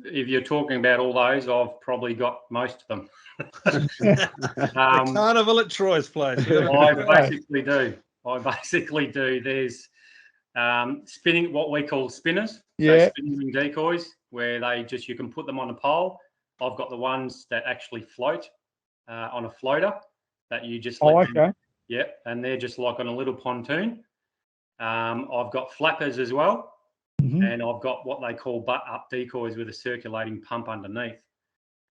Speaker 4: if you're talking about all those, I've probably got most of them.
Speaker 2: Carnival at Troy's place.
Speaker 4: I basically do. There's spinning, what we call spinners. So spinning decoys, where you can put them on a pole. I've got the ones that actually float. On a floater that you just let them, and they're just like on a little pontoon. I've got flappers as well, and I've got what they call butt-up decoys with a circulating pump underneath.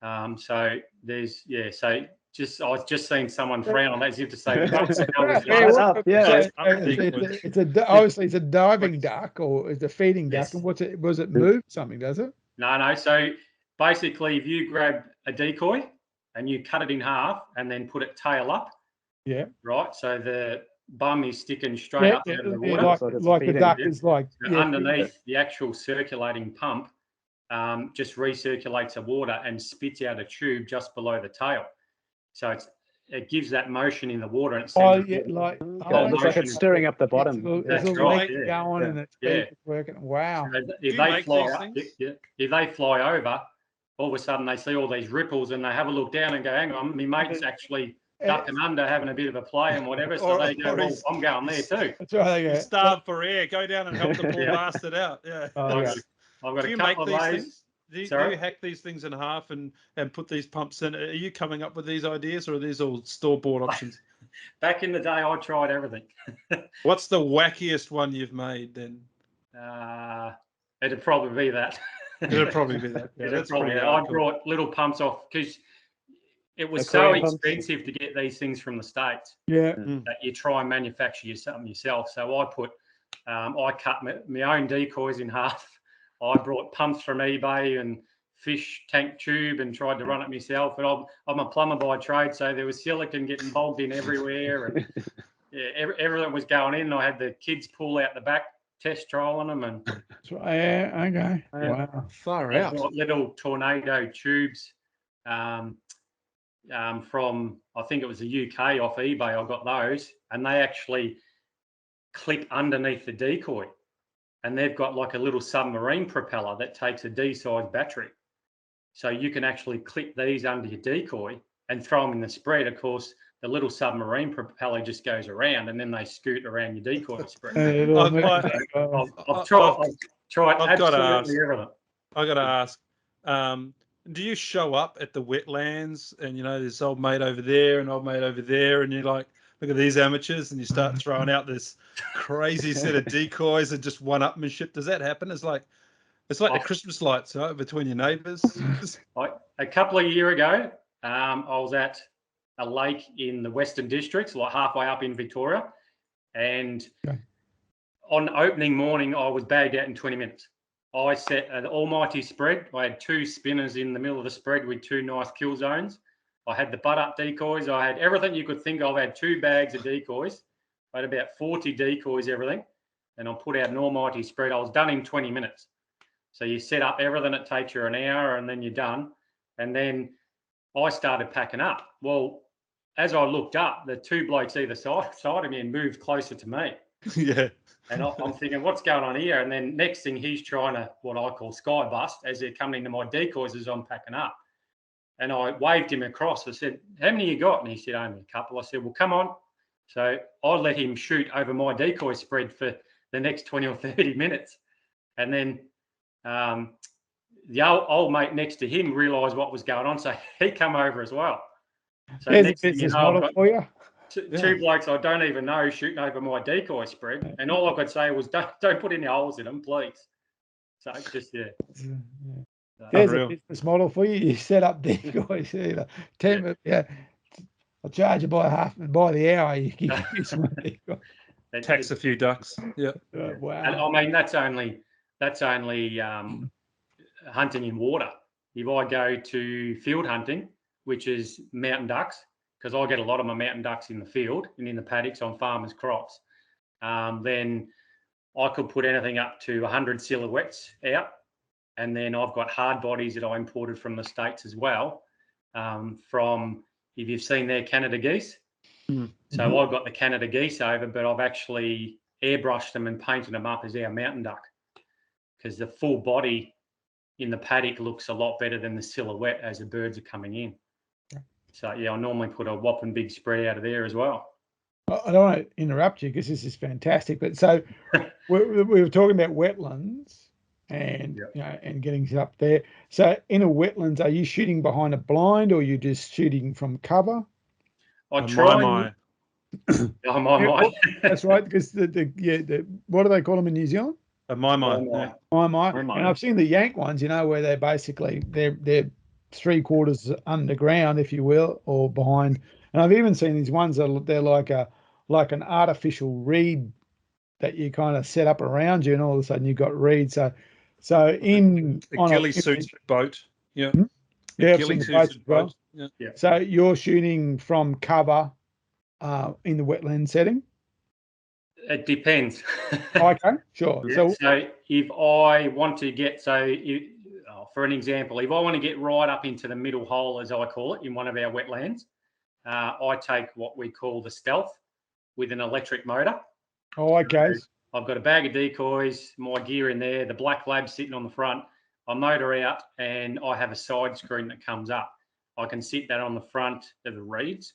Speaker 4: So there's I was just seeing someone frown on that as if to say,
Speaker 1: obviously it's a diving duck or it's a feeding duck. And was it move something? Does it?
Speaker 4: No. So basically, if you grab a decoy and you cut it in half and then put it tail up. Yeah. Right. So the bum is sticking straight up out of the water.
Speaker 1: Like the duck is like.
Speaker 4: Underneath the actual circulating pump just recirculates the water and spits out a tube just below the tail. So it gives that motion in the water. And
Speaker 3: it looks like it's stirring up the bottom.
Speaker 4: That's right.
Speaker 1: Going and it's working. Wow.
Speaker 4: So if they fly over, all of a sudden they see all these ripples and they have a look down and go, hang on, my mate's actually ducking under, having a bit of a play and whatever. So they go, well, I'm going there too.
Speaker 1: That's right.
Speaker 2: You starve for air. Go down and help the poor bastard out. Yeah.
Speaker 4: I've got a couple of those.
Speaker 2: Do you hack these things in half and put these pumps in? Are you coming up with these ideas, or are these all store-bought options?
Speaker 4: Back in the day, I tried everything.
Speaker 2: What's the wackiest one you've made then?
Speaker 4: It'd probably be that.
Speaker 2: It'd probably be that. Yeah, that's probably
Speaker 4: I brought little pumps off because it was so expensive to get these things from the States.
Speaker 1: Yeah.
Speaker 4: That you try and manufacture something yourself. So I cut my own decoys in half. I brought pumps from eBay and fish tank tube and tried to run it myself. And I'm a plumber by trade, so there was silicone getting bogged in everywhere. And everything was going in. I had the kids pull out the back, test trialing them. And
Speaker 1: okay. Wow.
Speaker 2: Far out.
Speaker 4: Little tornado tubes from, I think it was the UK off eBay. I got those. And they actually clip underneath the decoy. And they've got like a little submarine propeller that takes a D-size battery. So you can actually clip these under your decoy and throw them in the spread. Of course, the little submarine propeller just goes around and then they scoot around your decoy spread. I've tried absolutely everything.
Speaker 2: I've got to ask, do you show up at the wetlands and, there's old mate over there and old mate over there and you're like, look at these amateurs, and you start throwing out this crazy set of decoys and just one-upmanship. Does that happen? It's like the Christmas lights, right, between your neighbours.
Speaker 4: A couple of years ago, I was at a lake in the Western Districts, like halfway up in Victoria, and on opening morning, I was bagged out in 20 minutes. I set an almighty spread. I had 2 spinners in the middle of the spread with 2 nice kill zones. I had the butt-up decoys. I had everything you could think of. I had 2 bags of decoys. I had about 40 decoys, everything. And I put out an almighty spread. I was done in 20 minutes. So you set up everything. It takes you an hour, and then you're done. And then I started packing up. Well, as I looked up, the 2 blokes either side of me moved closer to me.
Speaker 2: Yeah.
Speaker 4: And I'm thinking, what's going on here? And then next thing, he's trying to, what I call skybust, as they're coming into my decoys as I'm packing up. And I waved him across. I said, how many you got? And he said, only a couple. I said, well, come on. So I let him shoot over my decoy spread for the next 20 or 30 minutes. And then the old mate next to him realised what was going on. So he come over as well. So
Speaker 5: There's
Speaker 4: next
Speaker 5: a
Speaker 4: thing you
Speaker 5: business
Speaker 4: know,
Speaker 5: model for you.
Speaker 4: two blokes I don't even know shooting over my decoy spread, and all I could say was, "Don't put any holes in them, please." So just
Speaker 5: There's a business model for you. You set up decoys. You know, 10. I'll charge you by the hour. You can use my decoy.
Speaker 2: Tax a few ducks. Yeah.
Speaker 5: Wow.
Speaker 4: And I mean, that's only hunting in water. If I go to field hunting, which is mountain ducks, because I get a lot of my mountain ducks in the field and in the paddocks on farmers' crops, then I could put anything up to 100 silhouettes out. And then I've got hard bodies that I imported from the States as well, from, if you've seen their Canada geese. So I've got the Canada geese over, but I've actually airbrushed them and painted them up as our mountain duck, because the full body in the paddock looks a lot better than the silhouette as the birds are coming in. So, I normally put a whopping big spread out of there as well.
Speaker 5: I don't want to interrupt you because this is fantastic. But so we were talking about wetlands and and getting it up there. So in a wetlands, are you shooting behind a blind, or are you just shooting from cover?
Speaker 4: I try.
Speaker 5: That's right, because the what do they call them in New Zealand?
Speaker 2: A my.
Speaker 5: And I've seen the yank ones, where they basically they're 3/4 underground, if you will, or behind. And I've even seen these ones that they're like an artificial reed that you kind of set up around you, and all of a sudden you've got reeds. So in
Speaker 2: a ghillie suits boat,
Speaker 5: ghillie suits boat.
Speaker 2: Yeah.
Speaker 5: So you're shooting from cover in the wetland setting.
Speaker 4: It depends.
Speaker 5: Okay, sure.
Speaker 4: So if I want to get, for an example, if I want to get right up into the middle hole, as I call it, in one of our wetlands, I take what we call the stealth with an electric motor.
Speaker 5: Oh, okay.
Speaker 4: So I've got a bag of decoys, my gear in there, the black lab sitting on the front. I motor out, and I have a side screen that comes up. I can sit that on the front of the reeds.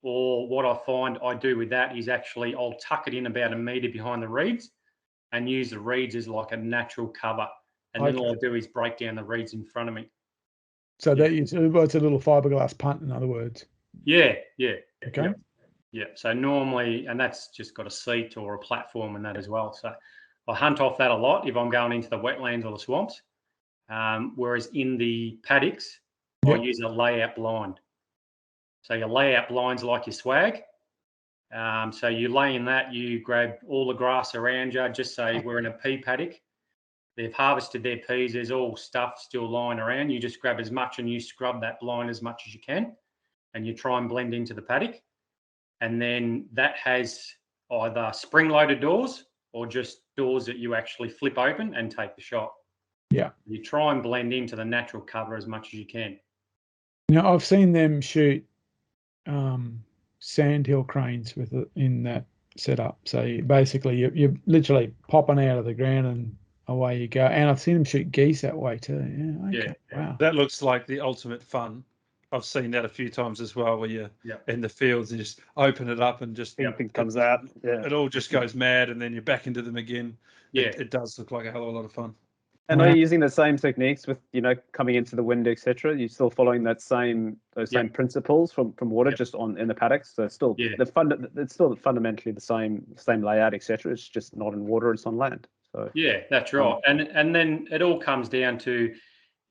Speaker 4: Or what I find I do with that is actually I'll tuck it in about 1 metre behind the reeds and use the reeds as like a natural cover. And then all I do is break down the reeds in front of me.
Speaker 5: So it's a little fiberglass punt, in other words.
Speaker 4: Yeah.
Speaker 5: Okay.
Speaker 4: Yeah. So normally, and that's just got a seat or a platform and that as well. So I hunt off that a lot if I'm going into the wetlands or the swamps. Whereas in the paddocks, I use a layout blind. So your layout blinds like your swag. So you lay in that, you grab all the grass around you. Just say we're in a pea paddock. They've harvested their peas. There's all stuff still lying around. You just grab as much and you scrub that blind as much as you can, and you try and blend into the paddock. And then that has either spring-loaded doors or just doors that you actually flip open and take the shot.
Speaker 5: Yeah.
Speaker 4: You try and blend into the natural cover as much as you can.
Speaker 5: Now, I've seen them shoot sandhill cranes in that setup. So basically, you're literally popping out of the ground and away you go. And I've seen them shoot geese that way too. Yeah. Okay.
Speaker 4: Yeah.
Speaker 5: Wow.
Speaker 2: That looks like the ultimate fun. I've seen that a few times as well, where you're in the fields and just open it up and just
Speaker 3: Everything comes out. Yeah.
Speaker 2: It all just goes mad, and then you're back into them again.
Speaker 4: Yeah.
Speaker 2: It does look like a hell of a lot of fun.
Speaker 3: And are you using the same techniques with, coming into the wind, etc.? You're still following those same principles from water, just in the paddocks. So it's still it's still fundamentally the same layout, etc. It's just not in water; it's on land. So
Speaker 4: yeah, that's right. And then it all comes down to,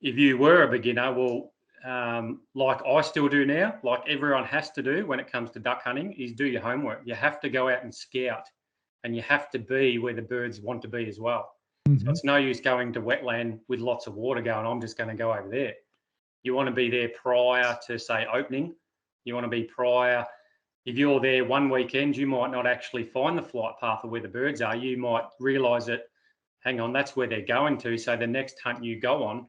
Speaker 4: if you were a beginner, well, like I still do now, like everyone has to do when it comes to duck hunting, is do your homework. You have to go out and scout, and you have to be where the birds want to be as well. So it's no use going to wetland with lots of water going, I'm just going to go over there. You want to be there prior to, say, opening. You want to be prior. If you're there one weekend, you might not actually find the flight path of where the birds are. You might realise that, hang on, that's where they're going to. So the next hunt you go on,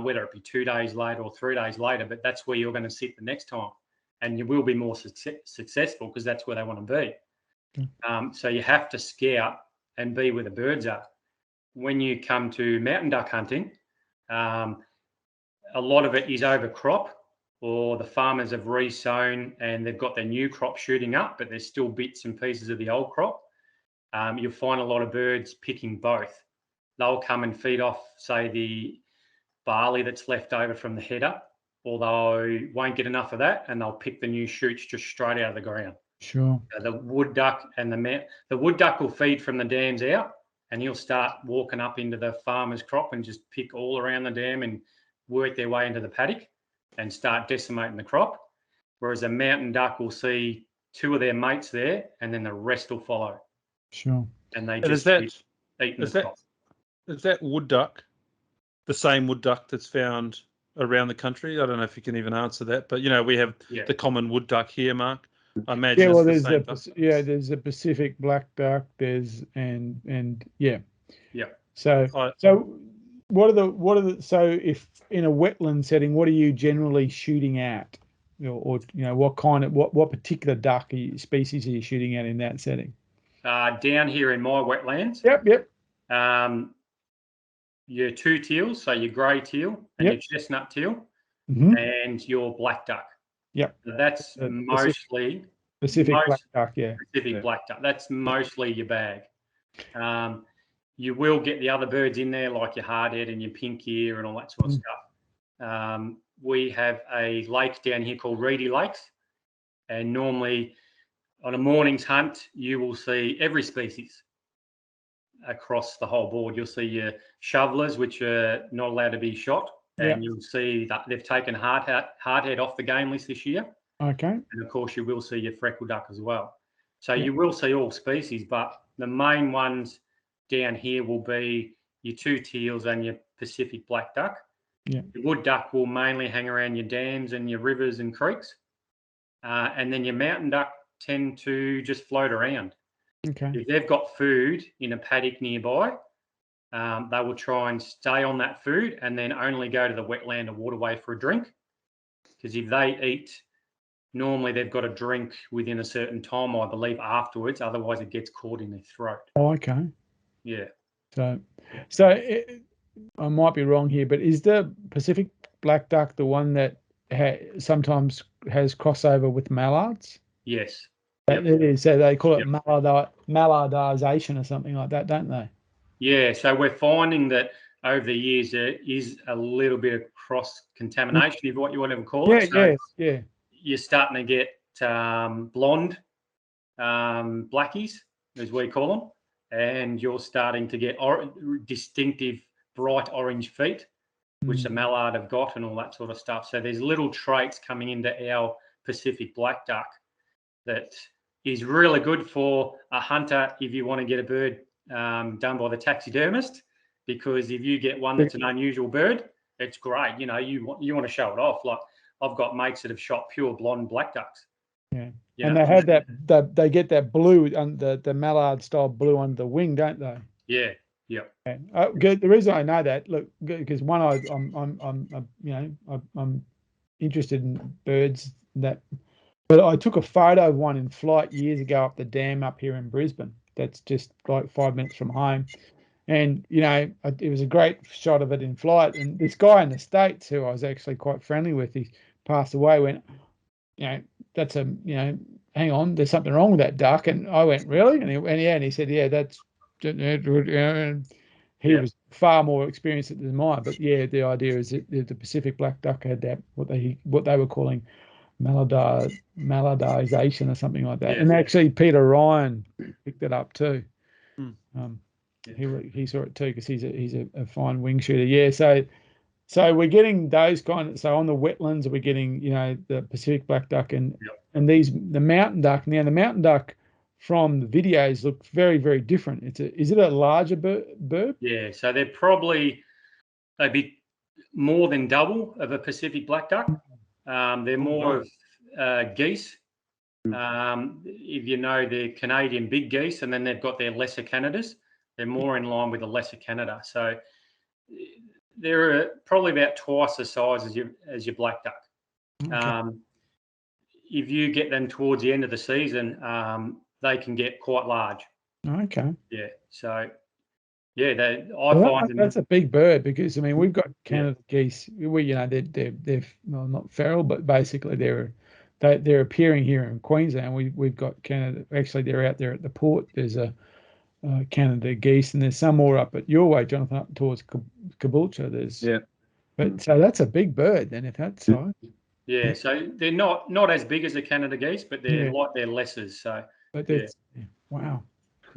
Speaker 4: whether it be 2 days later or 3 days later, but that's where you're going to sit the next time. And you will be more successful because that's where they want to be. So you have to scout and be where the birds are. When you come to mountain duck hunting, a lot of it is over crop, or the farmers have resown and they've got their new crop shooting up, but there's still bits and pieces of the old crop. You'll find a lot of birds picking both. They'll come and feed off, say, the barley that's left over from the header, or they won't get enough of that and they'll pick the new shoots just straight out of the ground.
Speaker 5: Sure.
Speaker 4: The wood duck and the wood duck will feed from the dams out, and he'll start walking up into the farmer's crop and just pick all around the dam and work their way into the paddock and start decimating the crop. Whereas a mountain duck will see 2 of their mates there, and then the rest will follow.
Speaker 5: Sure.
Speaker 4: And they just eating the crop.
Speaker 2: Is that wood duck the same wood duck that's found around the country? I don't know if you can even answer that, but we have the common wood duck here, Mark. I imagine.
Speaker 5: Yeah, well,
Speaker 2: there's
Speaker 5: a Pacific black duck. There's
Speaker 4: Yeah.
Speaker 5: So what are the so if in a wetland setting, what are you generally shooting at, or what particular duck species are you shooting at in that setting?
Speaker 4: Down here in my wetlands.
Speaker 5: Yep.
Speaker 4: Your 2 teals, so your grey teal and your chestnut teal, and your black duck.
Speaker 5: Yep.
Speaker 4: That's mostly
Speaker 5: Pacific black duck,
Speaker 4: Pacific black duck. That's mostly your bag. You will get the other birds in there, like your hardhead and your pink ear and all that sort of stuff. We have a lake down here called Reedy Lakes, and normally on a morning's hunt, you will see every species across the whole board. You'll see your shovelers, which are not allowed to be shot. And you'll see that they've taken hardhead off the game list this year.
Speaker 5: Okay.
Speaker 4: And of course, you will see your freckled duck as well. So you will see all species, but the main ones down here will be your 2 teals and your Pacific black duck.
Speaker 5: Yeah.
Speaker 4: The wood duck will mainly hang around your dams and your rivers and creeks. And then your mountain duck tend to just float around.
Speaker 5: Okay.
Speaker 4: If they've got food in a paddock nearby, they will try and stay on that food and then only go to the wetland or waterway for a drink. Because if they eat, normally they've got to drink within a certain time, I believe, afterwards. Otherwise, it gets caught in their throat.
Speaker 5: Oh, okay.
Speaker 4: Yeah.
Speaker 5: I might be wrong here, but is the Pacific black duck the one that sometimes has crossover with mallards?
Speaker 4: Yes.
Speaker 5: It is. So they call it mallardization or something like that, don't they?
Speaker 4: Yeah. So we're finding that over the years there is a little bit of cross-contamination, if what you want to call it.
Speaker 5: Yeah.
Speaker 4: You're starting to get blonde blackies, as we call them, and you're starting to get distinctive bright orange feet, which the mallard have got, and all that sort of stuff. So there's little traits coming into our Pacific black duck that is really good for a hunter if you want to get a bird done by the taxidermist, because if you get one that's an unusual bird, it's great. You want to show it off. Like I've got mates that have shot pure blonde black ducks.
Speaker 5: Yeah. And they have they get that blue, the mallard style blue under the wing, don't they?
Speaker 4: Yeah. Yeah.
Speaker 5: The reason I know that, look, because I'm interested in birds but I took a photo of one in flight years ago up the dam up here in Brisbane. That's just like 5 minutes from home, and it was a great shot of it in flight. And this guy in the States, who I was actually quite friendly with, he passed away. Went, that's hang on, there's something wrong with that duck. And I went, really? And he said, yeah, that's. he was far more experienced than mine. But yeah, the idea is that the Pacific black duck had that what they were calling maladization or something like that.
Speaker 4: Yeah.
Speaker 5: And actually, Peter Ryan picked it up too.
Speaker 2: Hmm.
Speaker 5: He saw it too because he's a fine wing shooter. Yeah, so we're getting those so on the wetlands we're getting the Pacific black duck and the mountain duck. Now the mountain duck from the videos look very, very different. Is it a larger bird?
Speaker 4: Yeah, so they'd be more than double of a Pacific black duck. They're more of geese. If you know, they're Canadian big geese, and then they've got their lesser Canadas. They're more in line with the lesser Canada. So they're probably about twice the size as your black duck.
Speaker 5: Okay.
Speaker 4: If you get them towards the end of the season, they can get quite large.
Speaker 5: Okay.
Speaker 4: Yeah. So yeah, I find them.
Speaker 5: That's a big bird because we've got Canada geese. They're well, not feral, but basically they're appearing here in Queensland. We've got Canada. Actually, they're out there at the port. There's a Canada geese, and there's some more up at your way, Jonathan, up towards Caboolture. But so that's a big bird then, if that's size.
Speaker 4: Yeah, so they're not as big as the Canada geese, but they're like their lessers. So,
Speaker 5: but wow.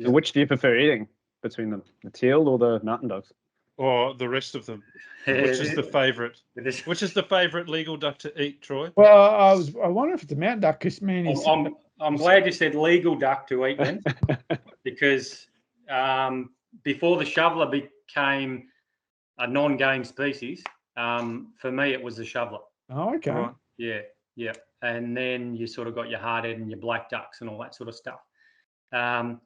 Speaker 3: So which do you prefer eating between them, the teal or the mountain ducks?
Speaker 2: Or the rest of them? Which is the favourite? Which is the favourite legal duck to eat, Troy?
Speaker 5: Well, I wonder if it's a mountain duck because
Speaker 4: I'm glad you said legal duck to eat then, because before the shoveler became a non-game species, for me it was the shoveler.
Speaker 5: Oh, okay.
Speaker 2: Right.
Speaker 4: Yeah. And then you sort of got your hardhead and your black ducks and all that sort of stuff. And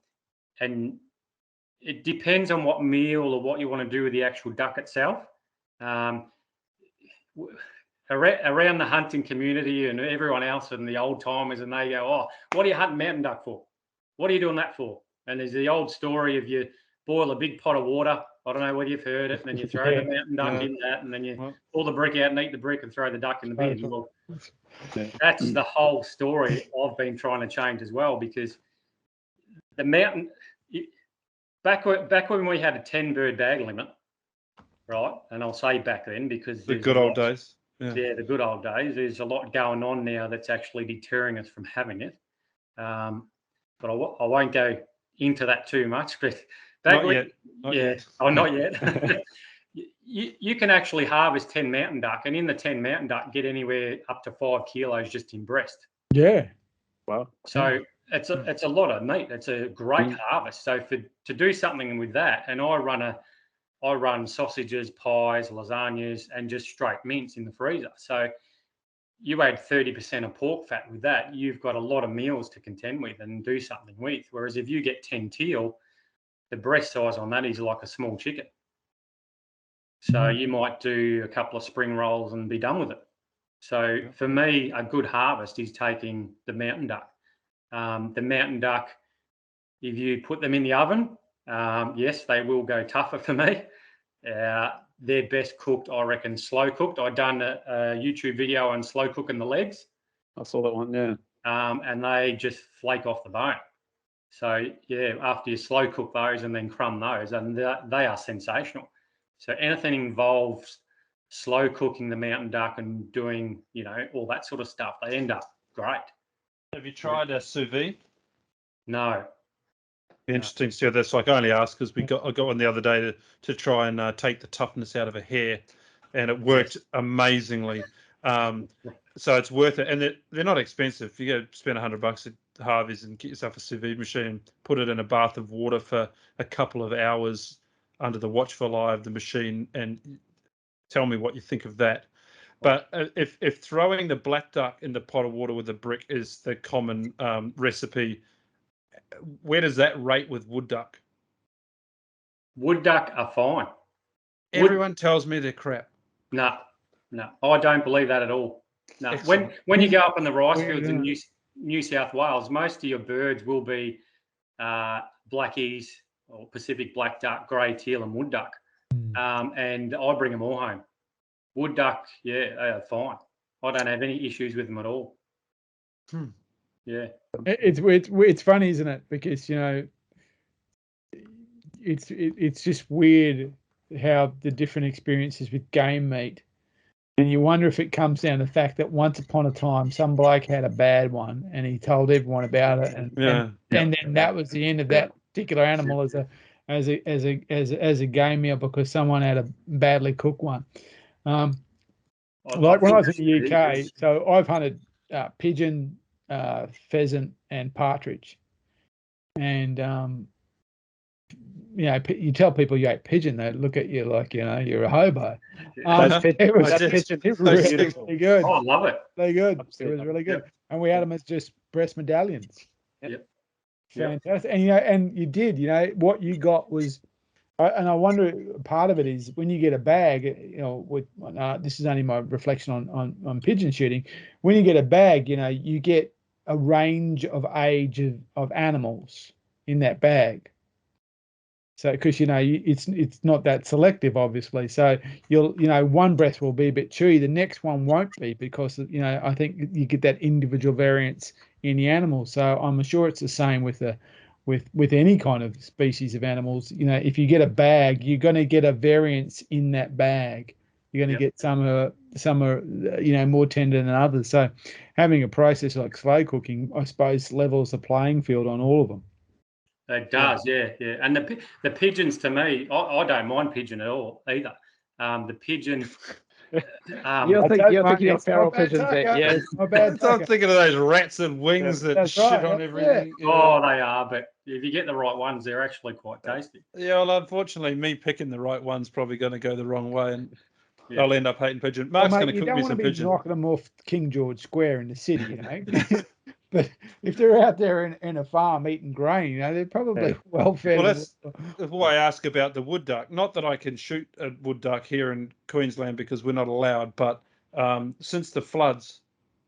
Speaker 4: it depends on what meal or what you want to do with the actual duck itself. Around the hunting community and everyone else and the old timers, and they go, "Oh, what are you hunting mountain duck for? What are you doing that for?" And there's the old story of you boil a big pot of water. I don't know whether you've heard it, and then you throw the mountain duck in that, and then you pull the brick out and eat the brick and throw the duck in the bin. Well, that's the whole story I've been trying to change as well, because the mountain, back when we had a 10-bird bag limit, right? And I'll say back then because
Speaker 2: the good old days.
Speaker 4: Yeah, the good old days. There's a lot going on now that's actually deterring us from having it. But I won't go into that too much. But
Speaker 2: Not yet.
Speaker 4: Not yet. You can actually harvest 10 mountain duck, and in the 10 mountain duck, get anywhere up to 5 kilos just in breast.
Speaker 5: Yeah.
Speaker 3: Wow.
Speaker 4: So it's a lot of meat. It's a great harvest. So to do something with that, and I run sausages, pies, lasagnas, and just straight mince in the freezer. So you add 30% of pork fat with that, you've got a lot of meals to contend with and do something with. Whereas if you get 10 teal, the breast size on that is like a small chicken. So you might do a couple of spring rolls and be done with it. So for me, a good harvest is taking the mountain duck. The mountain duck, if you put them in the oven, yes, they will go tougher for me. They're best cooked, I reckon, slow cooked. I've done a YouTube video on slow cooking the legs.
Speaker 3: I saw that one, yeah.
Speaker 4: And they just flake off the bone. So, yeah, after you slow cook those and then crumb those, and they are sensational. So anything involves slow cooking the mountain duck and doing, all that sort of stuff, they end up great.
Speaker 2: Have you tried a sous vide?
Speaker 4: No.
Speaker 2: Interesting. So that's like I only asked because I got one the other day to try and take the toughness out of a hare, and it worked amazingly. So it's worth it, and they're not expensive. If you go spend $100 at Harvey's and get yourself a sous vide machine, put it in a bath of water for a couple of hours under the watchful eye of the machine, and tell me what you think of that. But if throwing the black duck in the pot of water with a brick is the common recipe, where does that rate with wood duck?
Speaker 4: Wood duck are fine.
Speaker 2: Everyone tells me they're crap.
Speaker 4: No, I don't believe that at all. No, excellent. When you go up in the rice fields in New South Wales, most of your birds will be blackies or Pacific black duck, grey teal, and wood duck. And I bring them all home. Wood duck, yeah, they are fine. I don't have any issues with them at all. Yeah.
Speaker 5: It's funny, isn't it? Because it's just weird how the different experiences with game meat, and you wonder if it comes down to the fact that once upon a time some bloke had a bad one and he told everyone about it, and then that was the end of that particular animal as a game meal because someone had a badly cooked one. Like when I was in the UK, so I've hunted pigeon, pheasant, and partridge, and you tell people you ate pigeon, they look at you like you're a hobo.
Speaker 3: It was really good.
Speaker 4: Oh, I love it.
Speaker 5: They're good. It was really good, and we had them as just breast medallions.
Speaker 4: Yep.
Speaker 5: Fantastic, and you did. What you got was. And I wonder, part of it is when you get a bag, this is only my reflection on pigeon shooting. When you get a bag, you get a range of age of animals in that bag. So, because, it's not that selective, obviously. So one breast will be a bit chewy. The next one won't be because, I think you get that individual variance in the animal. So I'm sure it's the same with any kind of species of animals. If you get a bag, you're going to get a variance in that bag. You're going to get some are more tender than others. So having a process like slow cooking, I suppose, levels the playing field on all of them.
Speaker 4: It does, yeah. And the pigeons, to me, I don't mind pigeon at all either. The pigeon.
Speaker 3: You're thinking of feral pigeons.
Speaker 2: Yeah, I'm thinking of those rats and wings that shit on everything.
Speaker 4: Yeah. Oh, they are, but if you get the right ones, they're actually quite tasty.
Speaker 2: Yeah, well, unfortunately, me picking the right one's probably going to go the wrong way, and I'll end up hating pigeon. Mark's going to cook me some pigeon. You don't want to be
Speaker 5: knocking them off King George Square in the city, But if they're out there in a farm eating grain, they're probably well fed.
Speaker 2: Well, that's why I ask about the wood duck. Not that I can shoot a wood duck here in Queensland because we're not allowed, but since the floods,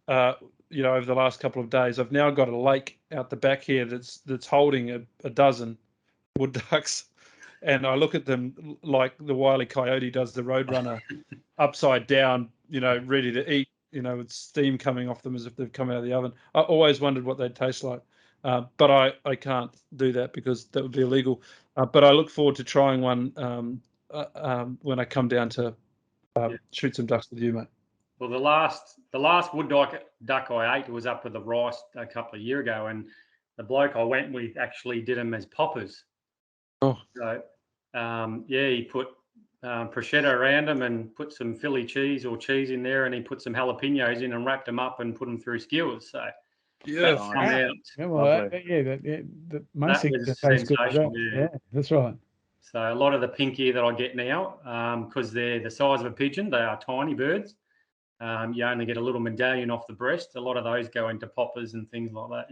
Speaker 2: over the last couple of days, I've now got a lake out the back here that's holding a dozen wood ducks, and I look at them like the Wile E. Coyote does the Roadrunner, upside down, ready to eat. With steam coming off them as if they've come out of the oven. I always wondered what they'd taste like, but I can't do that because that would be illegal. But I look forward to trying one when I come down to shoot some ducks with you, mate.
Speaker 4: Well, the last wood duck I ate was up with the rice a couple of years ago, and the bloke I went with actually did them as poppers.
Speaker 2: Oh.
Speaker 4: So, he put prosciutto around them and put some Philly cheese or cheese in there, and he put some jalapenos in and wrapped them up and put them through skewers. So
Speaker 2: yeah,
Speaker 5: the most things taste good. Yeah, that's right.
Speaker 4: So a lot of the pink ear that I get now, because they're the size of a pigeon, they are tiny birds. You only get a little medallion off the breast. A lot of those go into poppers and things like that.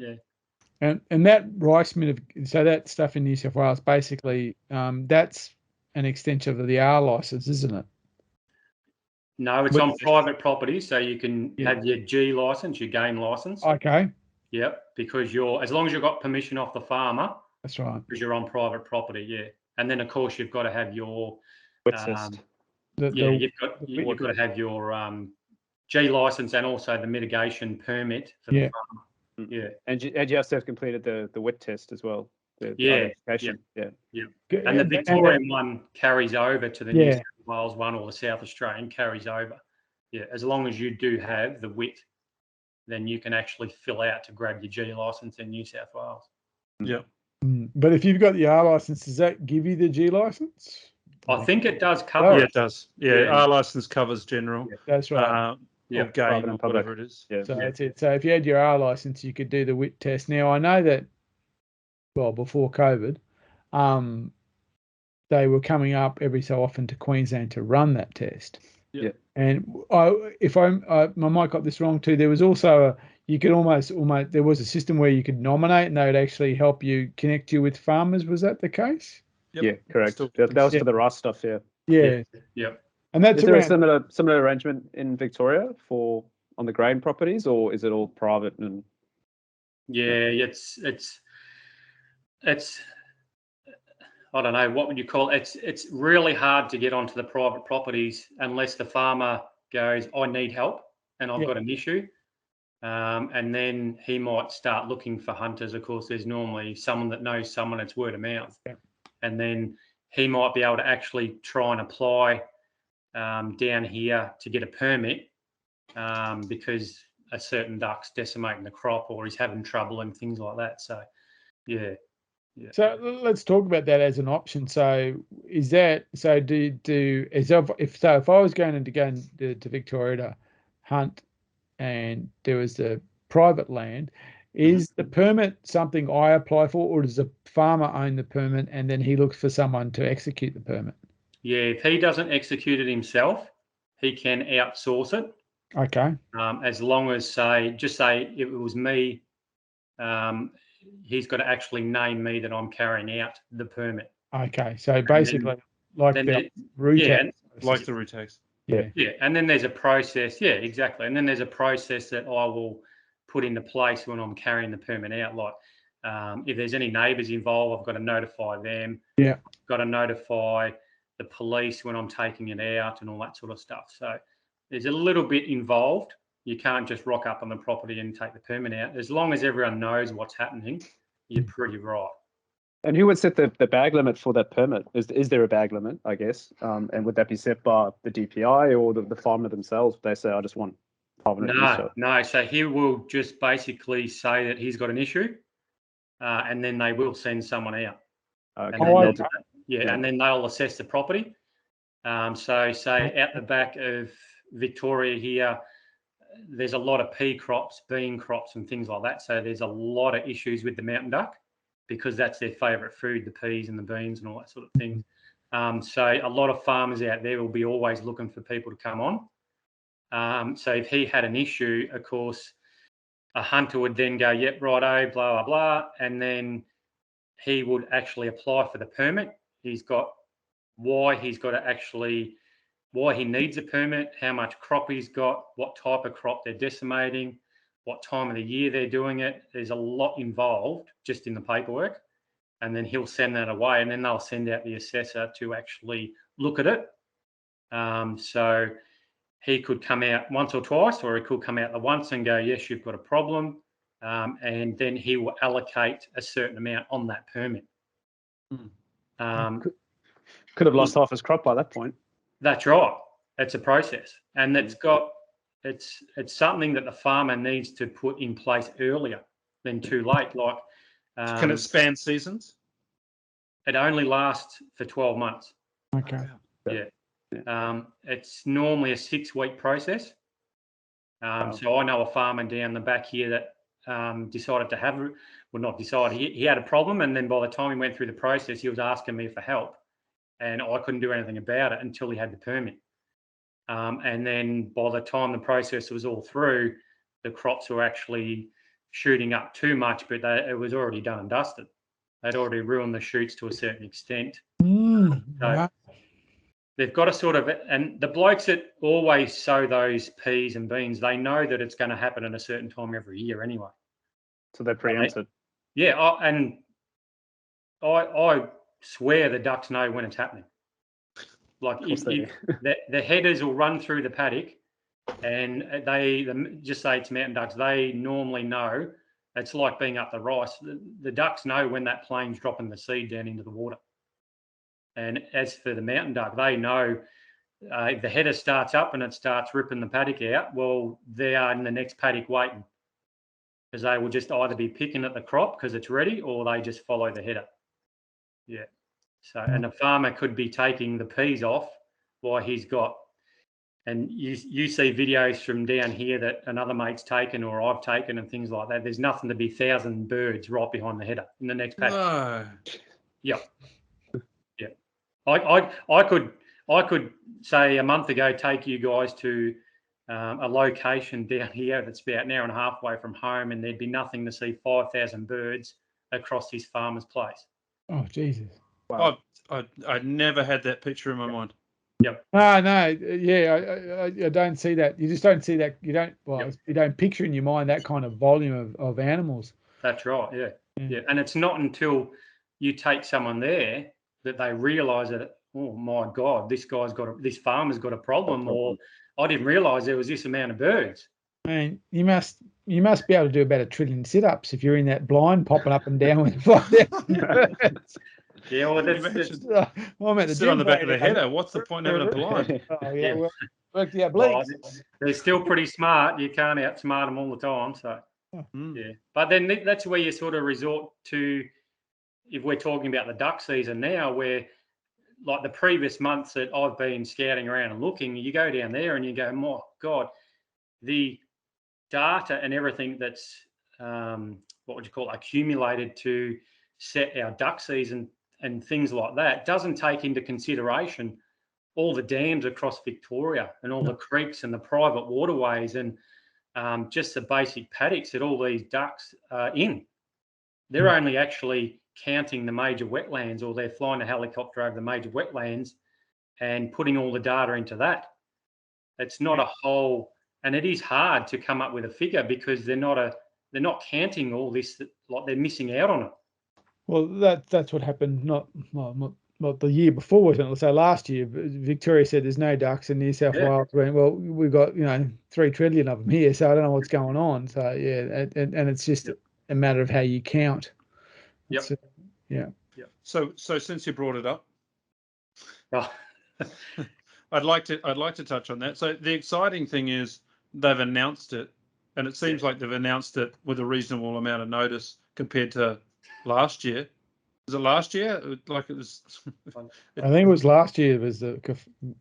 Speaker 4: Yeah.
Speaker 5: And that rice meat, so that stuff in New South Wales, basically, that's an extension of the R license, isn't it?
Speaker 4: No, it's on private property, so you can have your G license, your game license.
Speaker 5: Okay.
Speaker 4: Yep, because as long as you've got permission off the farmer.
Speaker 5: That's right.
Speaker 4: Because you're on private property, yeah. And then of course you've got to have your
Speaker 3: wit test.
Speaker 4: You've got to have your G license and also the mitigation permit for the farmer. Yeah.
Speaker 3: And you have to have completed the wit test as well. And
Speaker 4: the Victorian one carries over to the New South Wales one, or the South Australian carries over. Yeah, as long as you do have the wit, then you can actually fill out to grab your G license in New South Wales.
Speaker 2: Yeah.
Speaker 5: But if you've got the R license, does that give you the G license?
Speaker 4: I think it does cover.
Speaker 2: Yeah, it does. Yeah, R license covers general.
Speaker 5: Yeah, that's right.
Speaker 2: Game or whatever it is.
Speaker 5: Yeah. So that's it. So if you had your R license, you could do the wit test. Now I know that. Well, before COVID, they were coming up every so often to Queensland to run that test.
Speaker 2: Yeah.
Speaker 5: And I might got this wrong too. There was also you could almost there was a system where you could nominate and they would actually help you connect you with farmers. Was that the case?
Speaker 2: Yep.
Speaker 3: Yeah, correct. That was for the rice stuff. Yeah.
Speaker 5: Yeah.
Speaker 4: Yep.
Speaker 5: And that's
Speaker 3: is there a similar arrangement in Victoria on the grain properties, or is it all private? And
Speaker 4: it's I don't know, what would you call it? It's really hard to get onto the private properties unless the farmer goes, I need help and I've got an issue. And then he might start looking for hunters. Of course, there's normally someone that knows someone, it's word of mouth. and then he might be able to actually try and apply down here to get a permit because a certain duck's decimating the crop or he's having trouble and things like that. So, yeah.
Speaker 5: So let's talk about that as an option. So is that so? If I was going to Victoria to hunt, and there was the private land, is the permit something I apply for, or does the farmer own the permit and then he looks for someone to execute the permit?
Speaker 4: Yeah, if he doesn't execute it himself, he can outsource it.
Speaker 5: Okay.
Speaker 4: As long as say if it was me, he's got to actually name me that I'm carrying out the permit.
Speaker 5: Okay, so basically, like the root tax.
Speaker 2: Like the root tax.
Speaker 5: Yeah.
Speaker 4: Yeah, and then there's a process. Yeah, exactly. And then there's a process that I will put into place when I'm carrying the permit out. Like if there's any neighbours involved, I've got to notify them.
Speaker 5: Yeah.
Speaker 4: I've got to notify the police when I'm taking it out and all that sort of stuff. So there's a little bit involved. You can't just rock up on the property and take the permit out. As long as everyone knows what's happening, you're pretty right.
Speaker 3: And who would set the bag limit for that permit? Is there a bag limit, I guess? And would that be set by the DPI or the farmer themselves? They say, I just want 500.
Speaker 4: No. So he will just basically say that he's got an issue, and then they will send someone out.
Speaker 3: Okay.
Speaker 4: And then they'll assess the property. So say out the back of Victoria here, there's a lot of pea crops, bean crops and things like that. So there's a lot of issues with the mountain duck because that's their favourite food, the peas and the beans and all that sort of thing. So a lot of farmers out there will be always looking for people to come on. So if he had an issue, of course, a hunter would then go, yep, righto, blah, blah, blah. And then he would actually apply for the permit. He's got why he needs a permit, how much crop he's got, what type of crop they're decimating, what time of the year they're doing it. There's a lot involved just in the paperwork. And then he'll send that away and then they'll send out the assessor to actually look at it. So he could come out once or twice, or he could come out the once and go, yes, you've got a problem. And then he will allocate a certain amount on that permit.
Speaker 3: Could have lost half his crop by that point.
Speaker 4: That's right. It's a process. And it's something that the farmer needs to put in place earlier than too late. Like,
Speaker 2: can it span seasons?
Speaker 4: It only lasts for 12 months.
Speaker 5: Okay.
Speaker 4: Yeah. It's normally a 6-week process. So I know a farmer down the back here that decided to have, well, not decided, he had a problem. And then by the time he went through the process, he was asking me for help. And I couldn't do anything about it until he had the permit. And then by the time the process was all through, the crops were actually shooting up too much, but it was already done and dusted. They'd already ruined the shoots to a certain extent. So they've got to sort of, and the blokes that always sow those peas and beans, they know that it's going to happen at a certain time every year anyway.
Speaker 3: So they preempt it.
Speaker 4: Yeah, I swear the ducks know when it's happening. Like the headers will run through the paddock, and they just say it's mountain ducks. They normally know. It's like being up the rice. The ducks know when that plane's dropping the seed down into the water. And as for the mountain duck, they know if the header starts up and it starts ripping the paddock out, well, they are in the next paddock waiting, because they will just either be picking at the crop because it's ready, or they just follow the header. Yeah. So, and a farmer could be taking the peas off while he's got, and you see videos from down here that another mate's taken or I've taken and things like that. There's nothing to be 1,000 birds right behind the header in the next paddock.
Speaker 2: No.
Speaker 4: Yep. Yeah. I could say a month ago take you guys to a location down here that's about an hour and a half away from home, and there'd be nothing to see 5,000 birds across this farmer's place.
Speaker 5: Oh, Jesus.
Speaker 3: Wow.
Speaker 2: I never had that picture in my mind.
Speaker 4: Yep.
Speaker 5: No, yeah, I don't see that. You just don't see that. You don't. Well,
Speaker 4: Yep.
Speaker 5: You don't picture in your mind that kind of volume of animals.
Speaker 4: That's right. Yeah. And it's not until you take someone there that they realise that, oh my God, this farmer's got a problem, or I didn't realise there was this amount of birds.
Speaker 5: I mean, you must be able to do about 1 trillion sit-ups if you're in that blind, popping up and down with 5,000 birds.
Speaker 4: Yeah, well,
Speaker 2: Can you
Speaker 4: that's
Speaker 2: imagine?
Speaker 5: I'm at the
Speaker 2: Sit
Speaker 5: gym
Speaker 2: on the back of the
Speaker 5: playing,
Speaker 2: header. What's the point of having a blind?
Speaker 5: Oh yeah,
Speaker 4: Yeah.
Speaker 5: well, worked the
Speaker 4: well,
Speaker 5: obliques.
Speaker 4: they're still pretty smart. You can't outsmart them all the time. So,
Speaker 2: Mm.
Speaker 4: yeah. But then that's where you sort of resort to, if we're talking about the duck season now, where like the previous months that I've been scouting around and looking, you go down there and you go, my God, the data and everything that's, what would you call it, accumulated to set our duck season and things like that doesn't take into consideration all the dams across Victoria and all the creeks and the private waterways and just the basic paddocks that all these ducks are in. They're only actually counting the major wetlands, or they're flying a helicopter over the major wetlands and putting all the data into that. It's not a whole, and it is hard to come up with a figure because they're not counting all this, like they're missing out on it.
Speaker 5: Well, that's what happened. Not the year before, wasn't it? So last year, Victoria said there's no ducks, in New South Wales went, well, we've got 3 trillion of them here, so I don't know what's going on. So yeah, and it's just a matter of how you count.
Speaker 4: Yep.
Speaker 5: So, yeah.
Speaker 2: So since you brought it up,
Speaker 4: Oh.
Speaker 2: I'd like to touch on that. So the exciting thing is they've announced it, and it seems like they've announced it with a reasonable amount of notice compared to last year. Was it last year? Like it was.
Speaker 5: I think it was last year. Was the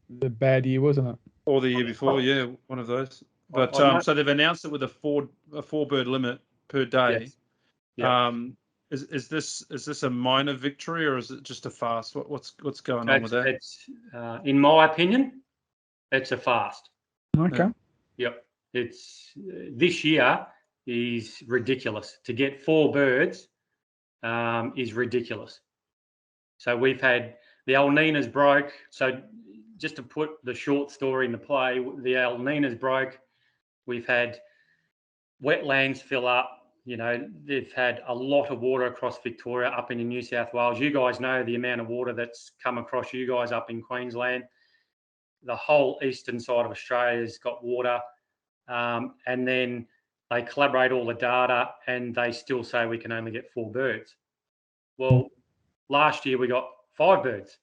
Speaker 5: bad year, wasn't it?
Speaker 2: Or the year before, yeah, one of those. But so they've announced it with a four bird limit per day.
Speaker 4: Yes.
Speaker 2: Is this a minor victory, or is it just a fast? What's going on with that?
Speaker 4: It's in my opinion, it's a fast.
Speaker 5: Okay.
Speaker 4: Yep. It's this year is ridiculous. To get 4 birds is ridiculous. So we've had the El Niño's broke. So just to put the short story into play, the El Niño's broke. We've had wetlands fill up. They've had a lot of water across Victoria, up into New South Wales. You guys know the amount of water that's come across you guys up in Queensland. The whole eastern side of Australia's got water. And then they collaborate all the data and they still say we can only get 4 birds. Well, last year we got 5 birds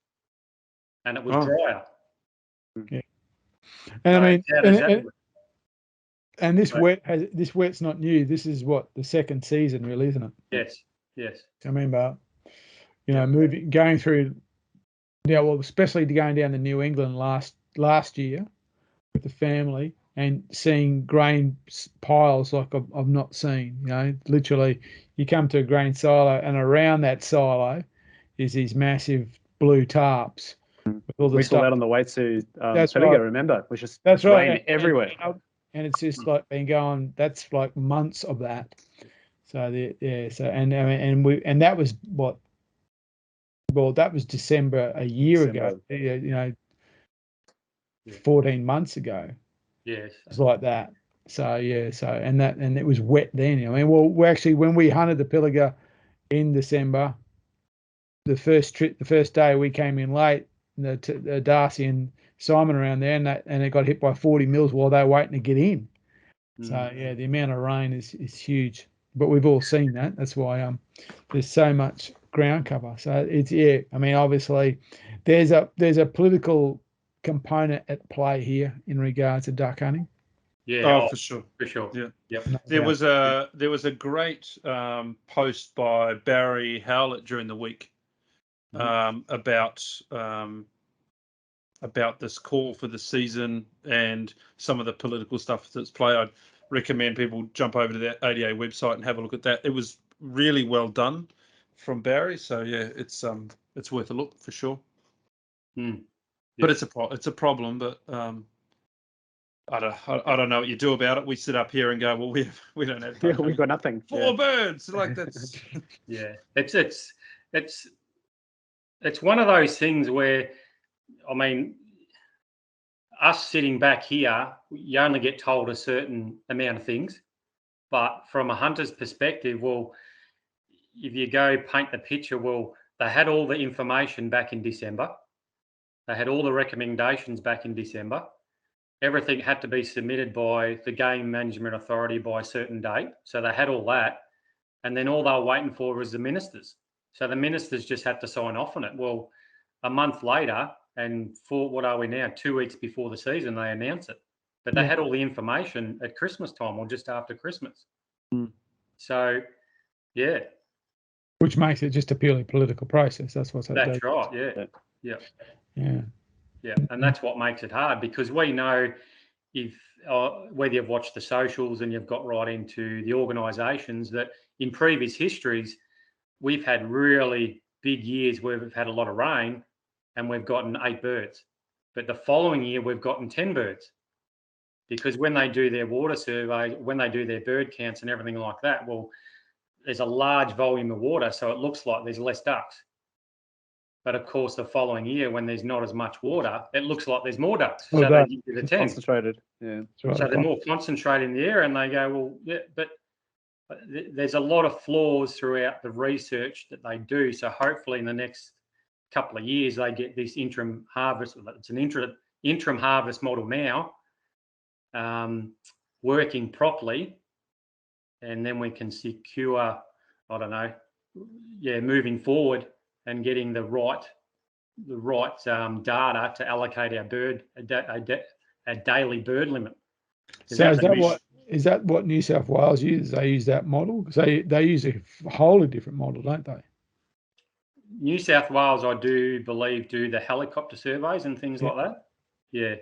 Speaker 4: and it was drier.
Speaker 5: Yeah. And
Speaker 4: So
Speaker 5: I mean,
Speaker 4: how does that work?
Speaker 5: and this wet's not new. This is what, the second season, really, isn't it?
Speaker 4: Yes.
Speaker 5: I remember, going through, especially going down to New England last year with the family and seeing grain piles like I've not seen. Literally, you come to a grain silo and around that silo is these massive blue tarps. With all the
Speaker 3: We
Speaker 5: stuff.
Speaker 3: saw that on the way to
Speaker 5: That's
Speaker 3: Pilliga,
Speaker 5: right.
Speaker 3: remember? Which is
Speaker 5: That's right.
Speaker 3: rain everywhere.
Speaker 5: And it's just like been going. That's like months of that. So that was what? Well, that was December a year ago. 14 months ago.
Speaker 4: Yes.
Speaker 5: It's like that. So and it was wet then. We actually, when we hunted the Pilliga in December, the first day we came in late. Darcy and Simon around there, and it got hit by 40 mils while they were waiting to get in. So the amount of rain is huge, but we've all seen that. That's why there's so much ground cover. So it's obviously there's a political component at play here in regards to duck hunting.
Speaker 2: Yeah, for sure.
Speaker 4: Yeah. Yep.
Speaker 2: There was a great post by Barry Howlett during the week. About this call for the season and some of the political stuff that's played. I'd recommend people jump over to the ADA website and have a look at that. It was really well done from Barry. So yeah, it's worth a look for sure. But it's a problem. But I don't know what you do about it. We sit up here and go, well, we don't have.
Speaker 3: Yeah, we've got nothing.
Speaker 2: 4 birds, like that's.
Speaker 4: Yeah, it's one of those things where, us sitting back here, you only get told a certain amount of things. But from a hunter's perspective, well, if you go paint the picture, well, they had all the information back in December. They had all the recommendations back in December. Everything had to be submitted by the Game Management Authority by a certain date. So they had all that. And then all they were waiting for was the ministers. So the ministers just had to sign off on it. Well, a month later, and for what are we now, 2 weeks before the season, they announce it. But they had all the information at Christmas time or just after Christmas. So, yeah.
Speaker 5: Which makes it just a purely political process. That's what's happening.
Speaker 4: That's right, yeah. And that's what makes it hard, because we know if whether you've watched the socials and you've got right into the organisations, that in previous histories, we've had really big years where we've had a lot of rain and we've gotten 8 birds. But the following year, we've gotten 10 birds. Because when they do their water survey, when they do their bird counts and everything like that, well, there's a large volume of water, so it looks like there's less ducks. But of course, the following year, when there's not as much water, it looks like there's more ducks. So they give you the 10.
Speaker 3: Concentrated, yeah.
Speaker 4: So they're more concentrated in the air, and they go, well, yeah, but there's a lot of flaws throughout the research that they do. So hopefully in the next couple of years, they get this interim harvest. It's an interim harvest model now, working properly, and then we can secure, moving forward and getting the right data to allocate our bird a daily bird limit.
Speaker 5: So is that what New South Wales uses? They use that model because they use a wholly different model, don't they?
Speaker 4: New South Wales, I do believe, do the helicopter surveys and things like that. Yeah.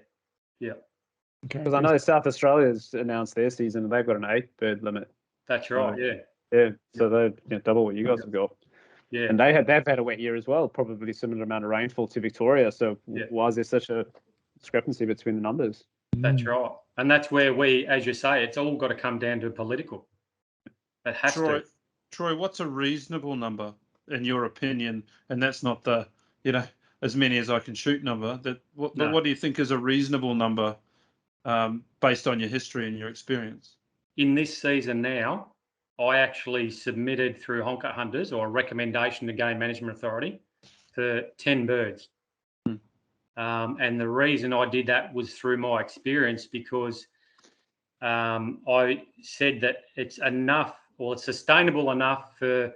Speaker 3: Okay. Because I know South Australia's announced their season and they've got an 8 bird limit.
Speaker 4: That's right.
Speaker 3: So they're double what you guys have got.
Speaker 4: Yeah.
Speaker 3: And they've had a wet year as well, probably similar amount of rainfall to Victoria. So why is there such a discrepancy between the numbers?
Speaker 4: That's right. And that's where we, as you say, it's all got to come down to political. It has to.
Speaker 2: Troy, what's a reasonable number in your opinion? And that's not the, as many as I can shoot number. What do you think is a reasonable number based on your history and your experience?
Speaker 4: In this season now, I actually submitted through Honker Hunters, or a recommendation to Game Management Authority, for 10 birds. And the reason I did that was through my experience, because I said that it's enough, or it's sustainable enough for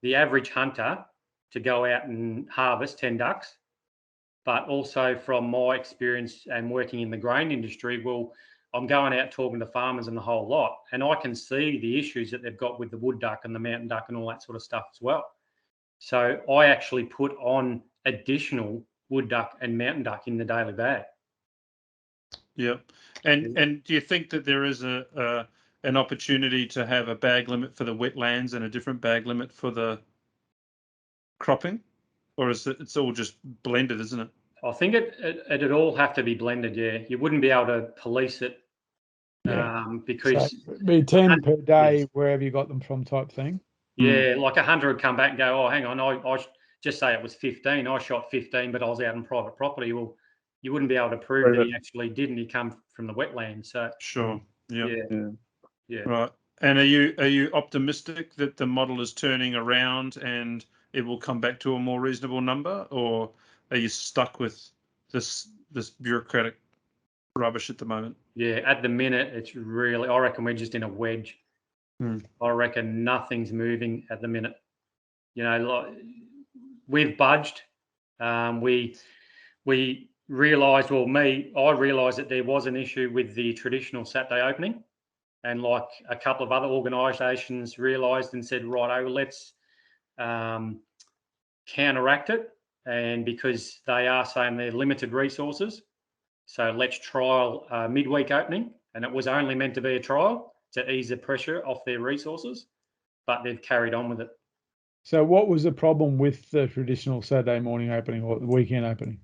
Speaker 4: the average hunter to go out and harvest 10 ducks. But also from my experience and working in the grain industry, well, I'm going out talking to farmers and the whole lot, and I can see the issues that they've got with the wood duck and the mountain duck and all that sort of stuff as well. So I actually put on additional wood duck and mountain duck in the daily bag.
Speaker 2: Yeah. And do you think that there is an opportunity to have a bag limit for the wetlands and a different bag limit for the cropping? Or is it's all just blended, isn't it?
Speaker 4: I think it'd all have to be blended, yeah. You wouldn't be able to police it because...
Speaker 5: So it'd be 10 per day wherever you got them from type thing?
Speaker 4: Yeah, like a hunter would come back and go, oh, hang on, I just say it was 15. I shot 15, but I was out on private property. Well, you wouldn't be able to prove that he actually did, and he come from the wetlands. So
Speaker 2: sure,
Speaker 4: yeah.
Speaker 2: Right. And are you optimistic that the model is turning around and it will come back to a more reasonable number, or are you stuck with this bureaucratic rubbish at the moment?
Speaker 4: Yeah, at the minute, it's really, I reckon we're just in a wedge. I reckon nothing's moving at the minute. Like, we've budged. We realised, I realised that there was an issue with the traditional Saturday opening, and like a couple of other organisations realised and said, righto, let's counteract it. And because they are saying they're limited resources, so let's trial a midweek opening. And it was only meant to be a trial to ease the pressure off their resources, but they've carried on with it.
Speaker 5: So what was the problem with the traditional Saturday morning opening or the weekend opening?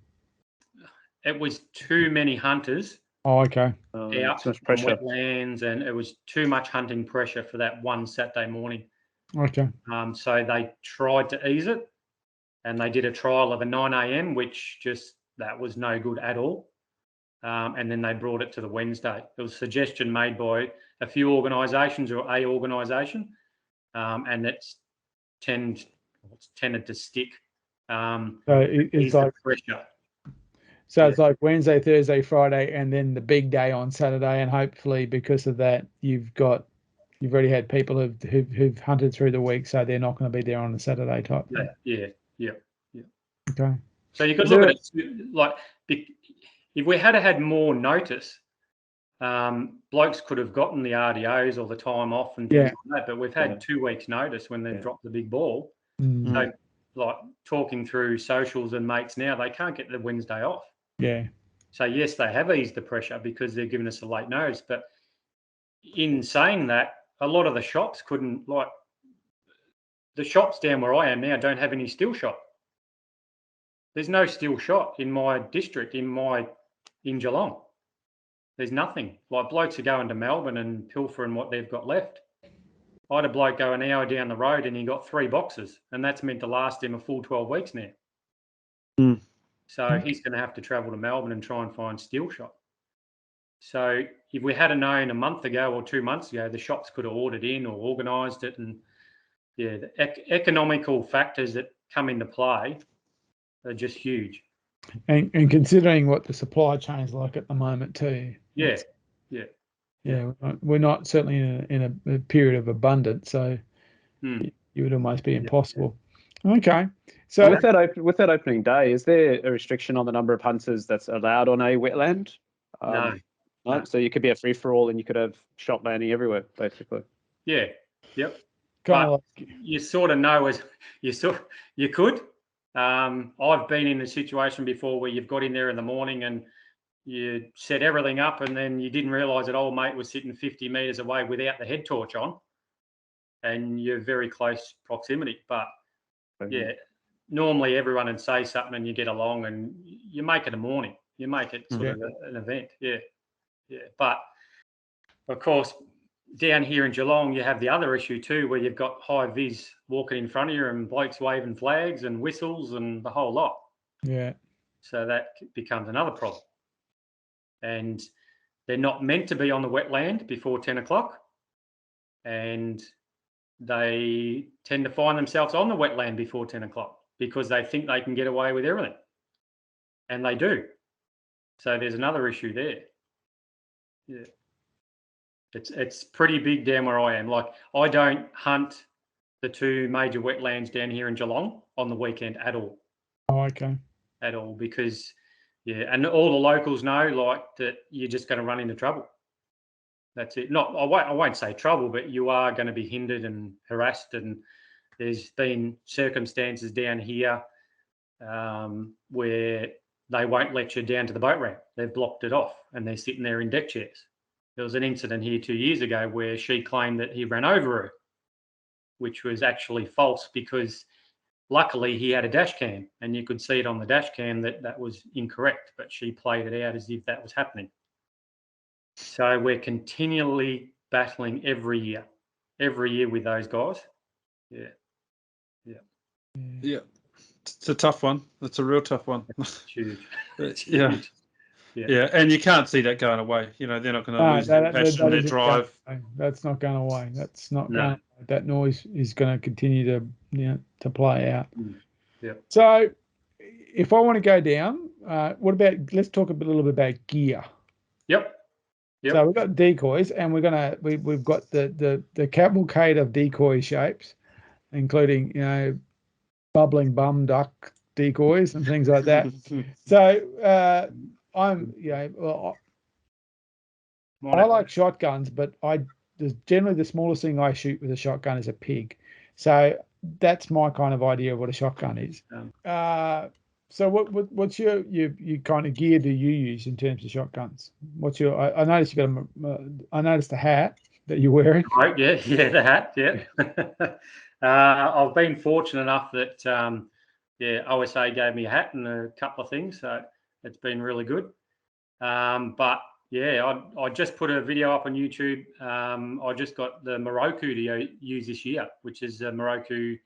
Speaker 4: It was too many hunters.
Speaker 5: Oh, okay.
Speaker 4: Out from wetlands, and it was too much hunting pressure for that one Saturday morning.
Speaker 5: Okay.
Speaker 4: So they tried to ease it, and they did a trial of a 9 a.m, which that was no good at all. And then they brought it to the Wednesday. There was a suggestion made by a few organisations, or a organisation, and it's tended to stick.
Speaker 5: So it's like
Speaker 4: pressure.
Speaker 5: So it's like Wednesday, Thursday, Friday, and then the big day on Saturday. And hopefully because of that, you've got you've already had people who've hunted through the week, so they're not going to be there on a Saturday type thing.
Speaker 4: Yeah.
Speaker 5: Okay.
Speaker 4: So you could look at it like if we had more notice, blokes could have gotten the RDOs or the time off and things like that. But we've had 2 weeks' notice when they've dropped the big ball. So, like talking through socials and mates now, they can't get the Wednesday off.
Speaker 5: Yeah.
Speaker 4: So yes, they have eased the pressure because they're giving us a late notice. But in saying that, a lot of the shops couldn't, like the shops down where I am now don't have any still shot. There's no still shot in my district, in Geelong. There's nothing. Like blokes are going to Melbourne and pilfering what they've got left. I had a bloke go an hour down the road and he got 3 boxes, and that's meant to last him a full 12 weeks now. So he's going to have to travel to Melbourne and try and find steel shot. So if we had known a month ago or 2 months ago, the shops could have ordered in or organised it. And the economical factors that come into play are just huge.
Speaker 5: And considering what the supply chain's like at the moment too.
Speaker 4: Yeah.
Speaker 5: We're not certainly in a period of abundance, so it would almost be impossible. Okay, so
Speaker 3: with that opening day, is there a restriction on the number of hunters that's allowed on a wetland?
Speaker 4: No.
Speaker 3: So you could be a free for all, and you could have shot landing everywhere, basically.
Speaker 4: Yeah. Yep.
Speaker 5: kind of like,
Speaker 4: You sort of know as you could. I've been in a situation before where you've got in there in the morning and you set everything up, and then you didn't realise that old mate was sitting 50 metres away without the head torch on, and you're very close proximity. But yeah, normally everyone would say something and you get along and you make it a morning. You make it sort of an event. Yeah. But of course, down here in Geelong, you have the other issue too, where you've got high vis walking in front of you and blokes waving flags and whistles and the whole lot.
Speaker 5: yeah.
Speaker 4: So that becomes another problem. And they're not meant to be on the wetland before 10 o'clock. And they tend to find themselves on the wetland before 10 o'clock because they think they can get away with everything. And they do. So there's another issue there. Yeah. It's pretty big down where I am. Like, I don't hunt the 2 major wetlands down here in Geelong on the weekend at all.
Speaker 5: Oh, okay.
Speaker 4: At all, because and all the locals know, like, that you're just going to run into trouble. That's it. Not, I won't say trouble, but you are going to be hindered and harassed. And there's been circumstances down here where they won't let you down to the boat ramp. They've blocked it off and they're sitting there in deck chairs. There was an incident here 2 years ago where she claimed that he ran over her, which was actually false because luckily he had a dash cam and you could see it on the dash cam that was incorrect, but she played it out as if that was happening. So we're continually battling every year with those guys. Yeah.
Speaker 2: It's a tough one. It's a real tough one.
Speaker 4: It's huge.
Speaker 2: Yeah, and you can't see that going away. You know, they're not going to lose their passion, their drive.
Speaker 5: That's not going away. That's not going. That noise is going to continue to play out.
Speaker 4: Yeah.
Speaker 5: So, if I want to go down, what about? Let's talk a little bit about gear.
Speaker 4: Yep.
Speaker 5: So we've got decoys, and we've got the cavalcade of decoy shapes, including bubbling bum duck decoys and things like that. So I like shotguns, but generally the smallest thing I shoot with a shotgun is a pig. So that's my kind of idea of what a shotgun is. So what's your kind of gear do you use in terms of shotguns? What's your? I noticed you got I noticed the hat that you're wearing.
Speaker 4: Right, yeah, the hat, yeah. I've been fortunate enough that OSA gave me a hat and a couple of things, so it's been really good. But yeah, I just put a video up on YouTube. I just got the Moroku to use this year, which is the Moroku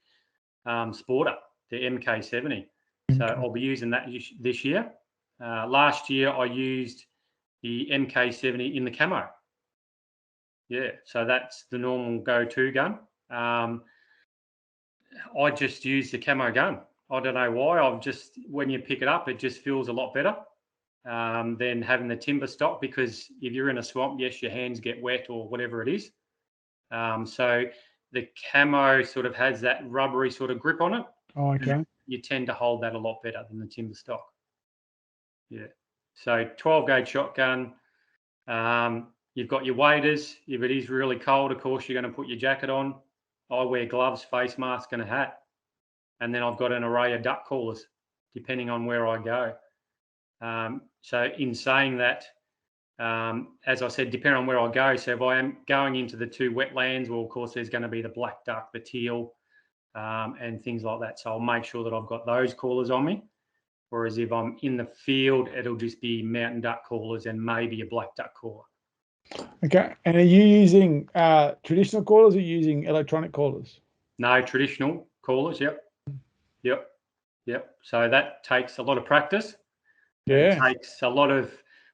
Speaker 4: Sporter, the MK70. So I'll be using that this year. Last year I used the MK70 in the camo. Yeah, so that's the normal go-to gun. I just use the camo gun. I don't know why. When you pick it up, it just feels a lot better than having the timber stock, because if you're in a swamp, yes, your hands get wet or whatever it is. So the camo sort of has that rubbery sort of grip on it.
Speaker 5: Oh, okay.
Speaker 4: You tend to hold that a lot better than the timber stock. Yeah. So 12 gauge shotgun. You've got your waders. If it is really cold, of course, you're going to put your jacket on. I wear gloves, face mask, and a hat. And then I've got an array of duck callers, depending on where I go. So in saying that, as I said, depending on where I go. So if I am going into the 2 wetlands, well, of course, there's going to be the black duck, the teal, and things like that. So I'll make sure that I've got those callers on me. Whereas if I'm in the field, it'll just be mountain duck callers and maybe a black duck caller.
Speaker 5: Okay. And are you using traditional callers or using electronic callers?
Speaker 4: No, traditional callers. Yep. So that takes a lot of practice.
Speaker 5: Yeah.
Speaker 4: It takes a lot of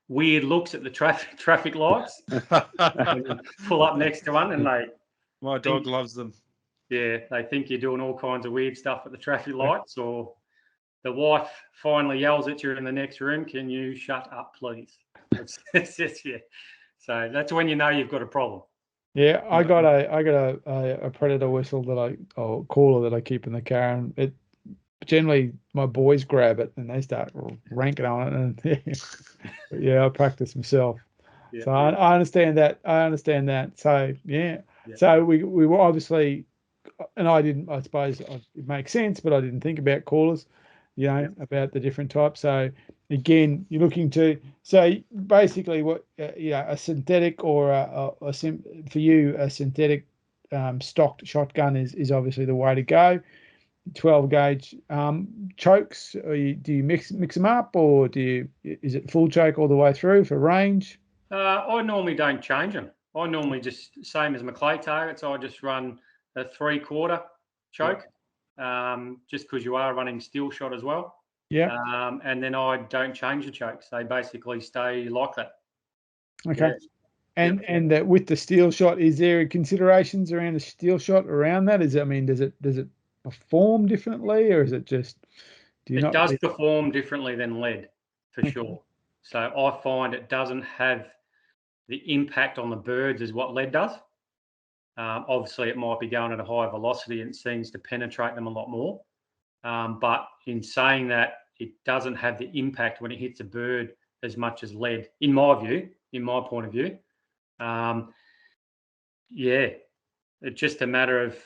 Speaker 4: weird looks at the traffic lights. Pull up next to one and
Speaker 2: My dog loves them.
Speaker 4: Yeah, they think you're doing all kinds of weird stuff at the traffic lights, or the wife finally yells at you in the next room, "Can you shut up, please?" It's just, yeah. So that's when you know you've got a problem.
Speaker 5: Yeah, I got a predator whistle or caller that I keep in the car, and it generally my boys grab it and they start ranking on it, and yeah, I practice myself.
Speaker 4: Yeah,
Speaker 5: so I understand that. So yeah. So we were obviously, and I suppose it makes sense, but I didn't think about callers, about the different types. So again, you're looking to, so basically what, a synthetic or for you, a synthetic stocked shotgun is obviously the way to go. 12 gauge chokes, or do you mix them up, or is it full choke all the way through for range?
Speaker 4: I normally don't change them. I normally just, same as my clay targets, I just run a 3/4 choke, just because you are running steel shot as well.
Speaker 5: Yeah.
Speaker 4: And then I don't change the chokes. They basically stay like that.
Speaker 5: Okay. Yeah. And with the steel shot, is there considerations around the steel shot around that? Does it perform differently, or is it just,
Speaker 4: it does perform differently than lead, for sure. So I find it doesn't have the impact on the birds as what lead does. Obviously, it might be going at a high velocity and it seems to penetrate them a lot more. But in saying that, it doesn't have the impact when it hits a bird as much as lead, in my point of view. It's just a matter of,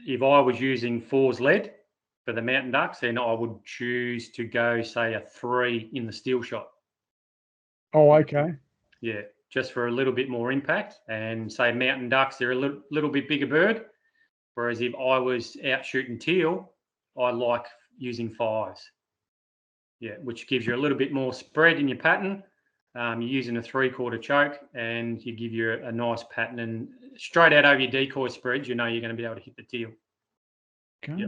Speaker 4: if I was using 4's lead for the mountain ducks, then I would choose to go, say, a 3 in the steel shot.
Speaker 5: Oh, okay.
Speaker 4: Yeah, just for a little bit more impact. And say mountain ducks, they're a little bit bigger bird. Whereas if I was out shooting teal, I like using 5s. Yeah, which gives you a little bit more spread in your pattern. You're using a 3/4 choke, and you give you a nice pattern, and straight out over your decoy spreads, you're going to be able to hit the teal.
Speaker 5: Okay.
Speaker 4: Yeah.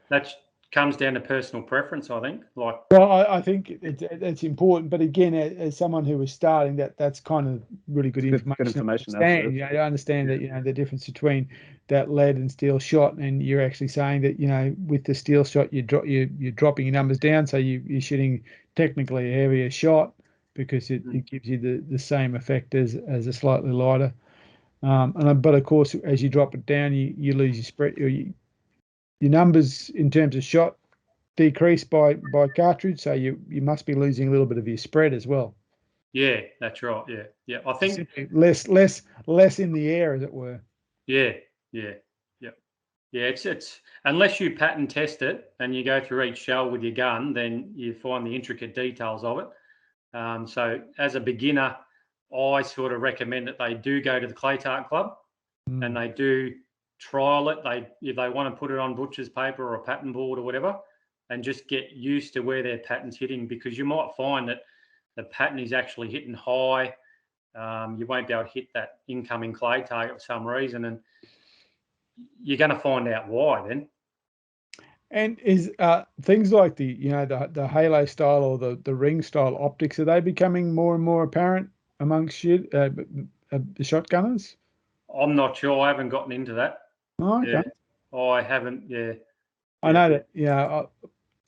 Speaker 4: That comes down to personal preference, I think.
Speaker 5: Well, I think it's important, but again, as someone who is starting, that's kind of really good information.
Speaker 3: Good information.
Speaker 5: I understand that the difference between that lead and steel shot, and you're actually saying that with the steel shot you're dropping your numbers down, so you're shooting technically a heavier shot because it gives you the same effect as a slightly lighter. But of course, as you drop it down, you lose your spread. Your numbers in terms of shot decrease by cartridge, so you must be losing a little bit of your spread as well.
Speaker 4: Yeah, that's right. Yeah. I think
Speaker 5: less in the air, as it were.
Speaker 4: Yeah. It's unless you pattern test it and you go through each shell with your gun, then you find the intricate details of it. So as a beginner, I sort of recommend that they do go to the clay tart club and they do trial it. If they want to put it on butcher's paper or a pattern board or whatever, and just get used to where their pattern's hitting, because you might find that the pattern is actually hitting high. You won't be able to hit that incoming clay target for some reason, and you're going to find out why then.
Speaker 5: And is things like the halo style or the ring style optics, are they becoming more and more apparent amongst the shotgunners?
Speaker 4: I'm not sure. I haven't gotten into that.
Speaker 5: Oh, okay.
Speaker 4: Yeah. I haven't. Yeah.
Speaker 5: I know that.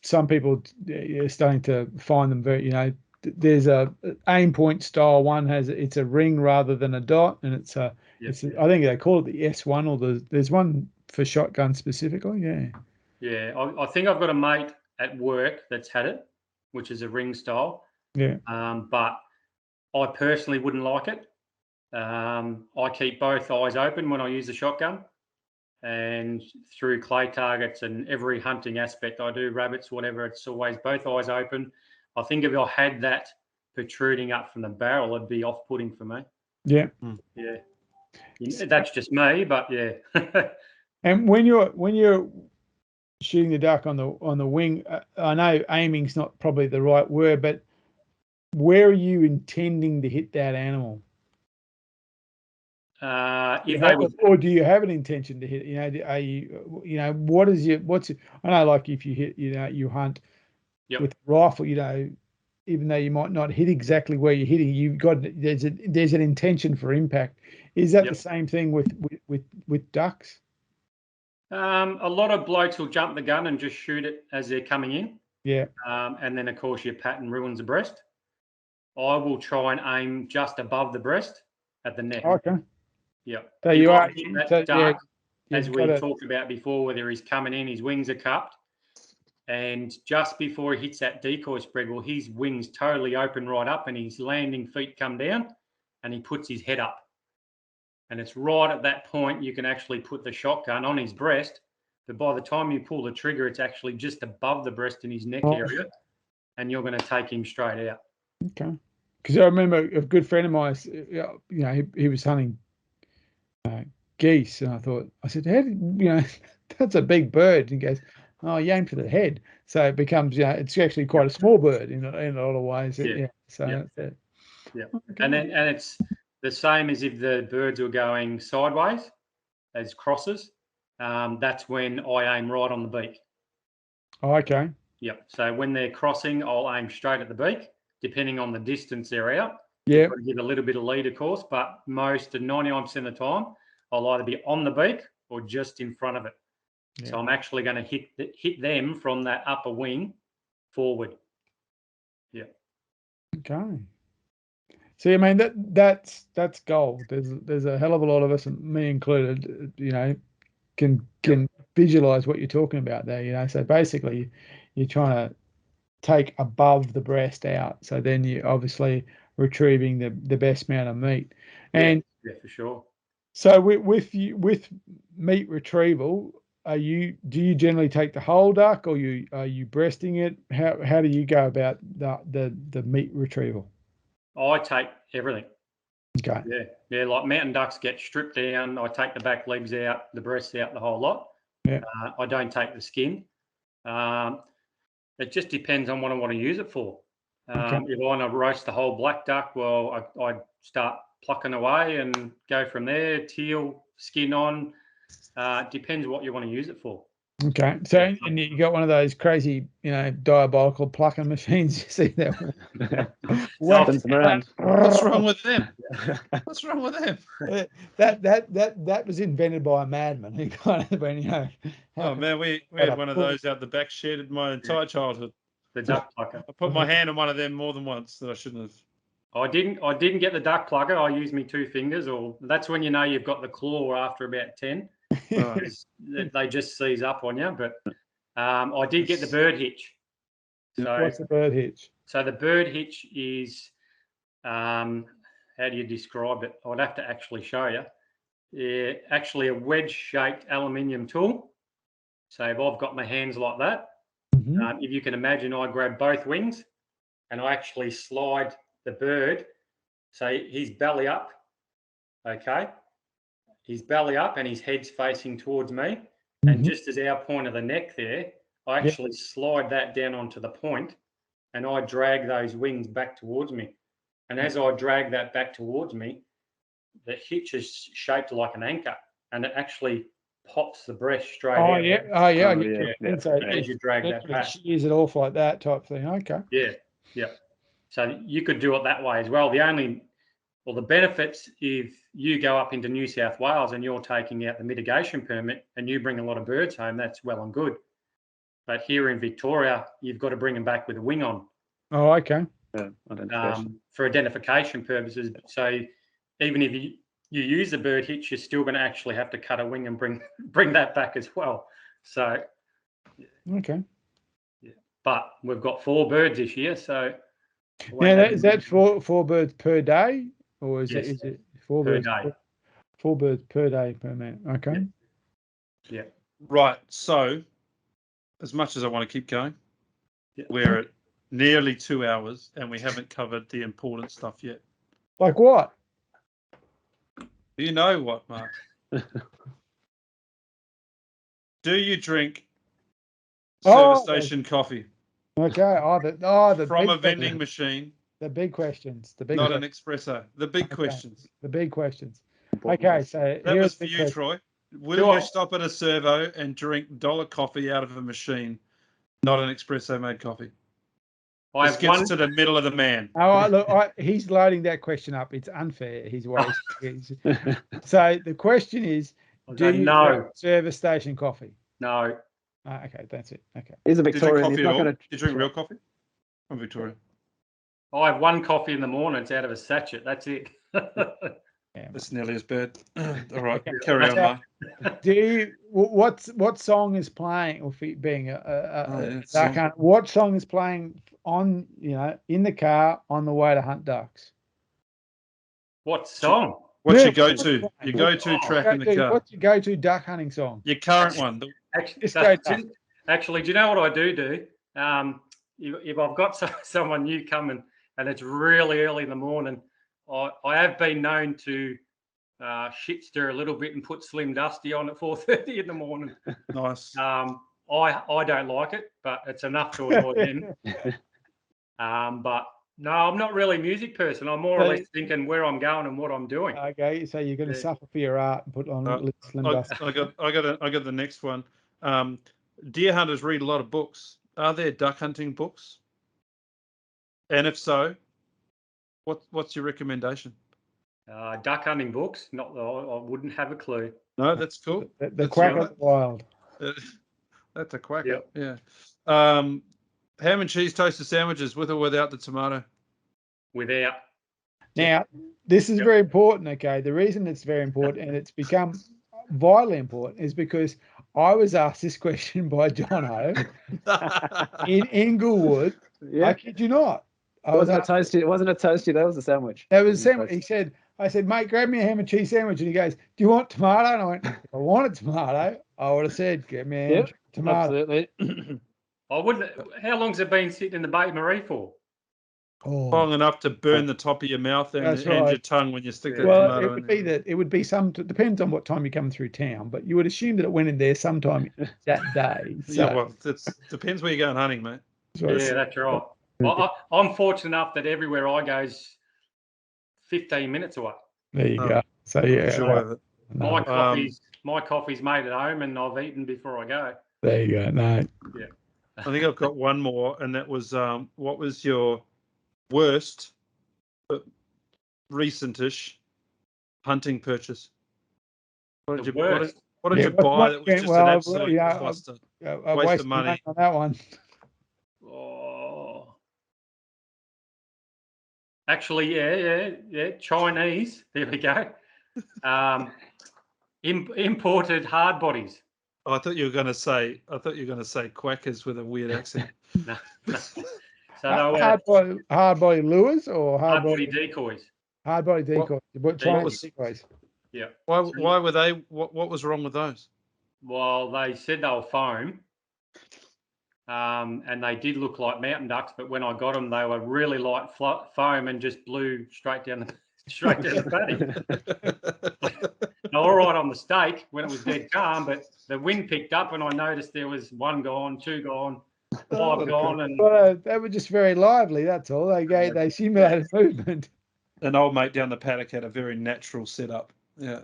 Speaker 5: Some people are starting to find them very, there's a aim point style one it's a ring rather than a dot, and it's I think they call it the S1, or there's one for shotgun specifically.
Speaker 4: Yeah, I think I've got a mate at work that's had it, which is a ring style.
Speaker 5: Yeah.
Speaker 4: But I personally wouldn't like it. I keep both eyes open when I use the shotgun, and through clay targets and every hunting aspect I do, rabbits, whatever, it's always both eyes open. I think if I had that protruding up from the barrel, it'd be off-putting for me.
Speaker 5: Yeah.
Speaker 4: Yeah. That's just me, but yeah.
Speaker 5: And when you're shooting the duck on the wing, I know aiming's not probably the right word, but where are you intending to hit that animal? Or do you have an intention to hit? Are you what's I know, like if you hit, you hunt with a rifle, even though you might not hit exactly where you're hitting, there's an intention for impact. Is that the same thing with ducks?
Speaker 4: A lot of blokes will jump the gun and just shoot it as they're coming in.
Speaker 5: Yeah.
Speaker 4: And then of course your pattern ruins the breast. I will try and aim just above the breast at the neck.
Speaker 5: Okay.
Speaker 4: Yeah.
Speaker 5: So
Speaker 4: you
Speaker 5: are
Speaker 4: that duck, as we talked about before, whether he's coming in, his wings are cupped, and just before he hits that decoy spread, well, his wings totally open right up, and his landing feet come down, and he puts his head up. And it's right at that point you can actually put the shotgun on his breast, but by the time you pull the trigger, it's actually just above the breast in his neck area, and you're going to take him straight out.
Speaker 5: Okay. Because I remember a good friend of mine, he was hunting geese, and I said, how did, that's a big bird. And he goes, oh, you aim for the head. So it becomes, it's actually quite a small bird in a lot of ways. Yeah. So that's it.
Speaker 4: Yeah. Okay. And it's the same as if the birds were going sideways as crosses. That's when I aim right on the beak.
Speaker 5: Oh, okay.
Speaker 4: Yep. So when they're crossing, I'll aim straight at the beak, depending on the distance they're out.
Speaker 5: Yeah.
Speaker 4: Got to give a little bit of lead, of course, but 99% of the time, I'll either be on the beak or just in front of it. Yeah. So I'm actually going to hit them from that upper wing forward. Yeah.
Speaker 5: Okay. See, I mean that's gold. There's a hell of a lot of us, me included, can visualize what you're talking about there. So basically, you're trying to take above the breast out. So then you're obviously retrieving the best amount of meat. And
Speaker 4: yeah, for sure.
Speaker 5: So with meat retrieval, do you generally take the whole duck, or are you breasting it? How do you go about the meat retrieval?
Speaker 4: I take everything.
Speaker 5: Okay.
Speaker 4: Yeah. Like mountain ducks get stripped down. I take the back legs out, the breasts out, the whole lot.
Speaker 5: Yeah.
Speaker 4: I don't take the skin. It just depends on what I want to use it for.
Speaker 5: Okay.
Speaker 4: If I want to roast the whole black duck, well, I start plucking away and go from there. Teal, skin on. Depends what you want to use it for.
Speaker 5: Okay. So, and you got one of those crazy, diabolical plucking machines. You see that?
Speaker 3: What's
Speaker 2: wrong with them? What's wrong with them?
Speaker 5: That was invented by a madman. He kind of went,
Speaker 2: Oh man, we had one of those out the back shed my entire childhood.
Speaker 4: The duck plucker.
Speaker 2: I put my hand on one of them more than once that I shouldn't have.
Speaker 4: I didn't get the duck plucker. I used my 2 fingers, or that's when you know you've got the claw after about 10. They just seize up on you. But I did get the bird hitch. So
Speaker 5: what's the bird hitch?
Speaker 4: So the bird hitch is, how do you describe it? I'd have to actually show you. Actually a wedge-shaped aluminium tool. So if I've got my hands like that, if you can imagine, I grab both wings and I actually slide the bird, so he's belly up, okay? His belly up and his head's facing towards me. And just as our point of the neck there, I actually slide that down onto the point and I drag those wings back towards me. And as I drag that back towards me, the hitch is shaped like an anchor and it actually pops the breast straight out. As you drag that back.
Speaker 5: Use it off like that type thing. Okay.
Speaker 4: Yeah. So you could do it that way as well. The benefits, if you go up into New South Wales and you're taking out the mitigation permit and you bring a lot of birds home, that's well and good. But here in Victoria, you've got to bring them back with a wing on.
Speaker 5: Oh, okay.
Speaker 4: for identification purposes. So even if you use a bird hitch, you're still going to actually have to cut a wing and bring that back as well. So
Speaker 5: Okay.
Speaker 4: Yeah, but we've got 4 birds this year, so.
Speaker 5: Now, is that four birds per day, or is
Speaker 4: Yes,
Speaker 5: it 4
Speaker 4: per
Speaker 5: birds
Speaker 4: day?
Speaker 5: 4 birds per day per man? Okay.
Speaker 4: Yeah.
Speaker 2: Right. So, as much as I want to keep going, we're at nearly 2 hours and we haven't covered the important stuff yet.
Speaker 5: Like what?
Speaker 2: Do you know what, Mark? Do you drink service station coffee?
Speaker 5: Okay. The
Speaker 2: from
Speaker 5: big
Speaker 2: a vending machine.
Speaker 5: The big questions.
Speaker 2: Not an espresso. The big questions.
Speaker 5: The big questions. Okay, so
Speaker 2: that was for you, Troy. Will you stop at a servo and drink dollar coffee out of a machine, not an espresso made coffee? This gets to the middle of the man.
Speaker 5: Oh, look, he's loading that question up. It's unfair. He's wasting. So the question is, do you drink service station coffee?
Speaker 4: No.
Speaker 5: Okay, that's it. Okay.
Speaker 3: He's a Victorian.
Speaker 2: He's not going to. Do you drink real coffee? I'm Victorian.
Speaker 4: I have 1 coffee in the morning. It's out of a sachet. That's it.
Speaker 2: That's nearly as bad. All right, carry on, Mark.
Speaker 5: Do you? What song is playing? Or being duck hunt, what song is playing on? In the car on the way to hunt ducks.
Speaker 4: What song?
Speaker 2: What's your go-to? Your go-to track in the car.
Speaker 5: What's your go-to duck hunting song?
Speaker 2: Your current one.
Speaker 4: Actually, do you know what I do? If I've got someone new coming and it's really early in the morning, I have been known to shit stir a little bit and put Slim Dusty on at 4:30 in the morning.
Speaker 2: Nice.
Speaker 4: I don't like it, but it's enough to annoy them. But no, I'm not really a music person. I'm more or less thinking where I'm going and what I'm doing.
Speaker 5: Okay, so you're going to suffer for your art and put on Slim Dusty.
Speaker 2: I got the next one. Deer hunters read a lot of books. Are there duck hunting books? And if so, what's your recommendation?
Speaker 4: Duck hunting books? I wouldn't have a clue.
Speaker 2: No, that's cool.
Speaker 5: The Quack of the Wild.
Speaker 2: That's a quack.
Speaker 4: Yep.
Speaker 2: Yeah. Ham and cheese toasted sandwiches with or without the tomato?
Speaker 4: Without.
Speaker 5: Now, this is very important, okay? The reason it's very important and it's become vitally important is because I was asked this question by Jono in Inglewood. Yeah. I kid you not.
Speaker 3: It wasn't a toasty. That was a sandwich.
Speaker 5: That was a sandwich. I said, mate, grab me a ham and cheese sandwich. And he goes, do you want tomato? And I went, if I wanted tomato, I would have said, get me a tomato.
Speaker 3: Absolutely.
Speaker 4: I wouldn't. How long's it been sitting in the Bain Marie for?
Speaker 2: Long enough to burn the top of your mouth and your tongue when you stick the tomato
Speaker 5: it would be that. It would be depends on what time you come through town, but you would assume that it went in there sometime that day. So.
Speaker 2: Yeah, well, it depends where you're going hunting, mate.
Speaker 4: Yeah, that's right. I'm fortunate enough that everywhere I go is 15 minutes away.
Speaker 5: There you go. So yeah,
Speaker 4: my coffee's made at home, and I've eaten before I go.
Speaker 5: There you go. No.
Speaker 4: Yeah.
Speaker 2: I think I've got one more, and that was what was your worst, but recentish hunting purchase? What did you buy that was just an absolute cluster? Waste of money
Speaker 5: on that one.
Speaker 4: Oh. Actually, yeah. Chinese. There we go. Imported hard bodies.
Speaker 2: Oh, I thought you were going to say quackers with a weird accent.
Speaker 4: No. So
Speaker 5: hard body lures or
Speaker 4: hard body decoys.
Speaker 5: Hard body decoys. Chinese decoys.
Speaker 4: Yeah.
Speaker 2: Why were they? What was wrong with those?
Speaker 4: Well, they said they were foam. And they did look like mountain ducks, but when I got them, they were really light foam and just blew straight down the paddock. All right on the stake when it was dead calm, but the wind picked up and I noticed there was 1 gone, 2 gone, 5 gone, and
Speaker 5: they were just very lively. That's all. They simulated movement.
Speaker 2: An old mate down the paddock had a very natural setup. Yeah.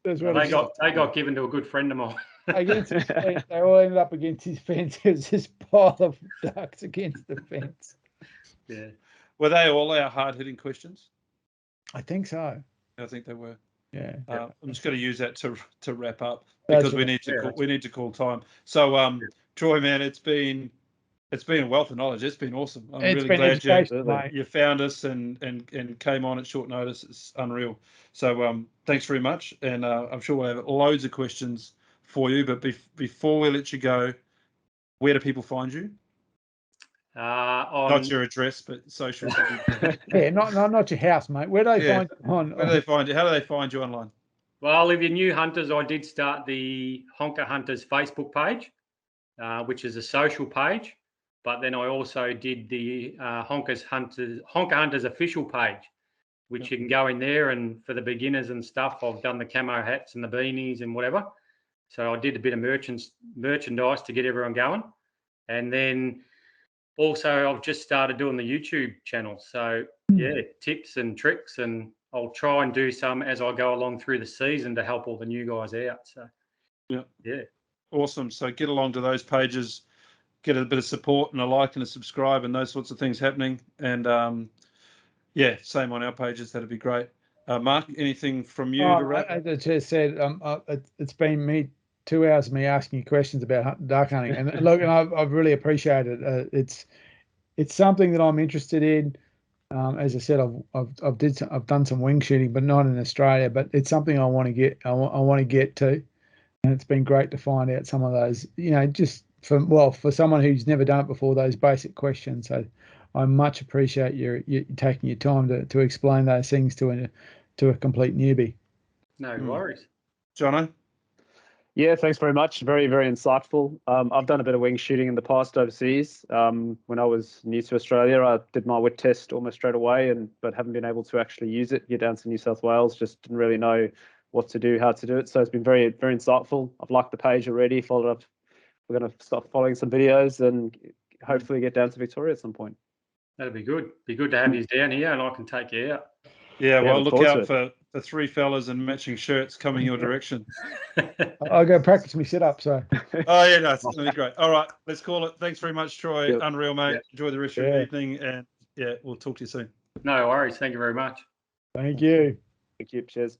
Speaker 5: That's
Speaker 4: they got given to a good friend of mine.
Speaker 5: Against his fence, they all ended up against his fence. It was this pile of ducks against the fence.
Speaker 4: Yeah.
Speaker 2: Were they all our hard-hitting questions?
Speaker 5: I think so.
Speaker 2: I think they were.
Speaker 5: Yeah.
Speaker 2: I'm just going to use that to wrap up because we need to call time. So, Troy, man, it's been It's been a wealth of knowledge. It's been awesome. I'm
Speaker 5: It's
Speaker 2: really
Speaker 5: been
Speaker 2: glad
Speaker 5: educational, mate.
Speaker 2: you found us and came on at short notice. It's unreal. So thanks very much. And I'm sure we'll have loads of questions for you. But before we let you go, where do people find you? Not your address, but social.
Speaker 5: Yeah, not your house, mate. Where do they find you
Speaker 2: Where do they find you? How do they find you online?
Speaker 4: Well, if you're new hunters, I did start the Honker Hunters Facebook page, which is a social page. But then I also did the Honker Hunters official page, which you can go in there, and for the beginners and stuff, I've done the camo hats and the beanies and whatever. So I did a bit of merchandise to get everyone going. And then also I've just started doing the YouTube channel. So yeah, tips and tricks, and I'll try and do some as I go along through the season to help all the new guys out. So yeah.
Speaker 2: Awesome. So get along to those pages, get a bit of support and a like and a subscribe and those sorts of things happening. And same on our pages. That'd be great. Mark, anything from you to wrap?
Speaker 5: As I just said, it's been 2 hours of me asking you questions about duck hunting, and look, and I've really appreciated it. It's something that I'm interested in. As I said, I've done some wing shooting, but not in Australia. But it's something I want to get. I want to get to, and it's been great to find out some of those. Just for someone who's never done it before, those basic questions. So I much appreciate you taking your time to explain those things to a complete newbie.
Speaker 4: No worries.
Speaker 2: Jono?
Speaker 3: Yeah, thanks very much. Very, very insightful. I've done a bit of wing shooting in the past overseas. When I was new to Australia, I did my wit test almost straight away, but haven't been able to actually use it. Get down to New South Wales, just didn't really know what to do, how to do it. So it's been very, very insightful. I've liked the page already, followed up. We're going to start following some videos and hopefully get down to Victoria at some point.
Speaker 4: That'd be good. Be good to have you down here, and I can take you out.
Speaker 2: Yeah, well, look out for the three fellas in matching shirts coming your direction.
Speaker 5: I'll go practice my sit-up, so.
Speaker 2: Oh, yeah, no, it's going to be great. All right, let's call it. Thanks very much, Troy.
Speaker 3: Yep.
Speaker 2: Unreal, mate.
Speaker 4: Yep.
Speaker 2: Enjoy the rest of your evening, and we'll talk to you soon.
Speaker 4: No worries. Thank you very much.
Speaker 5: Thank you.
Speaker 3: Thank you. Cheers.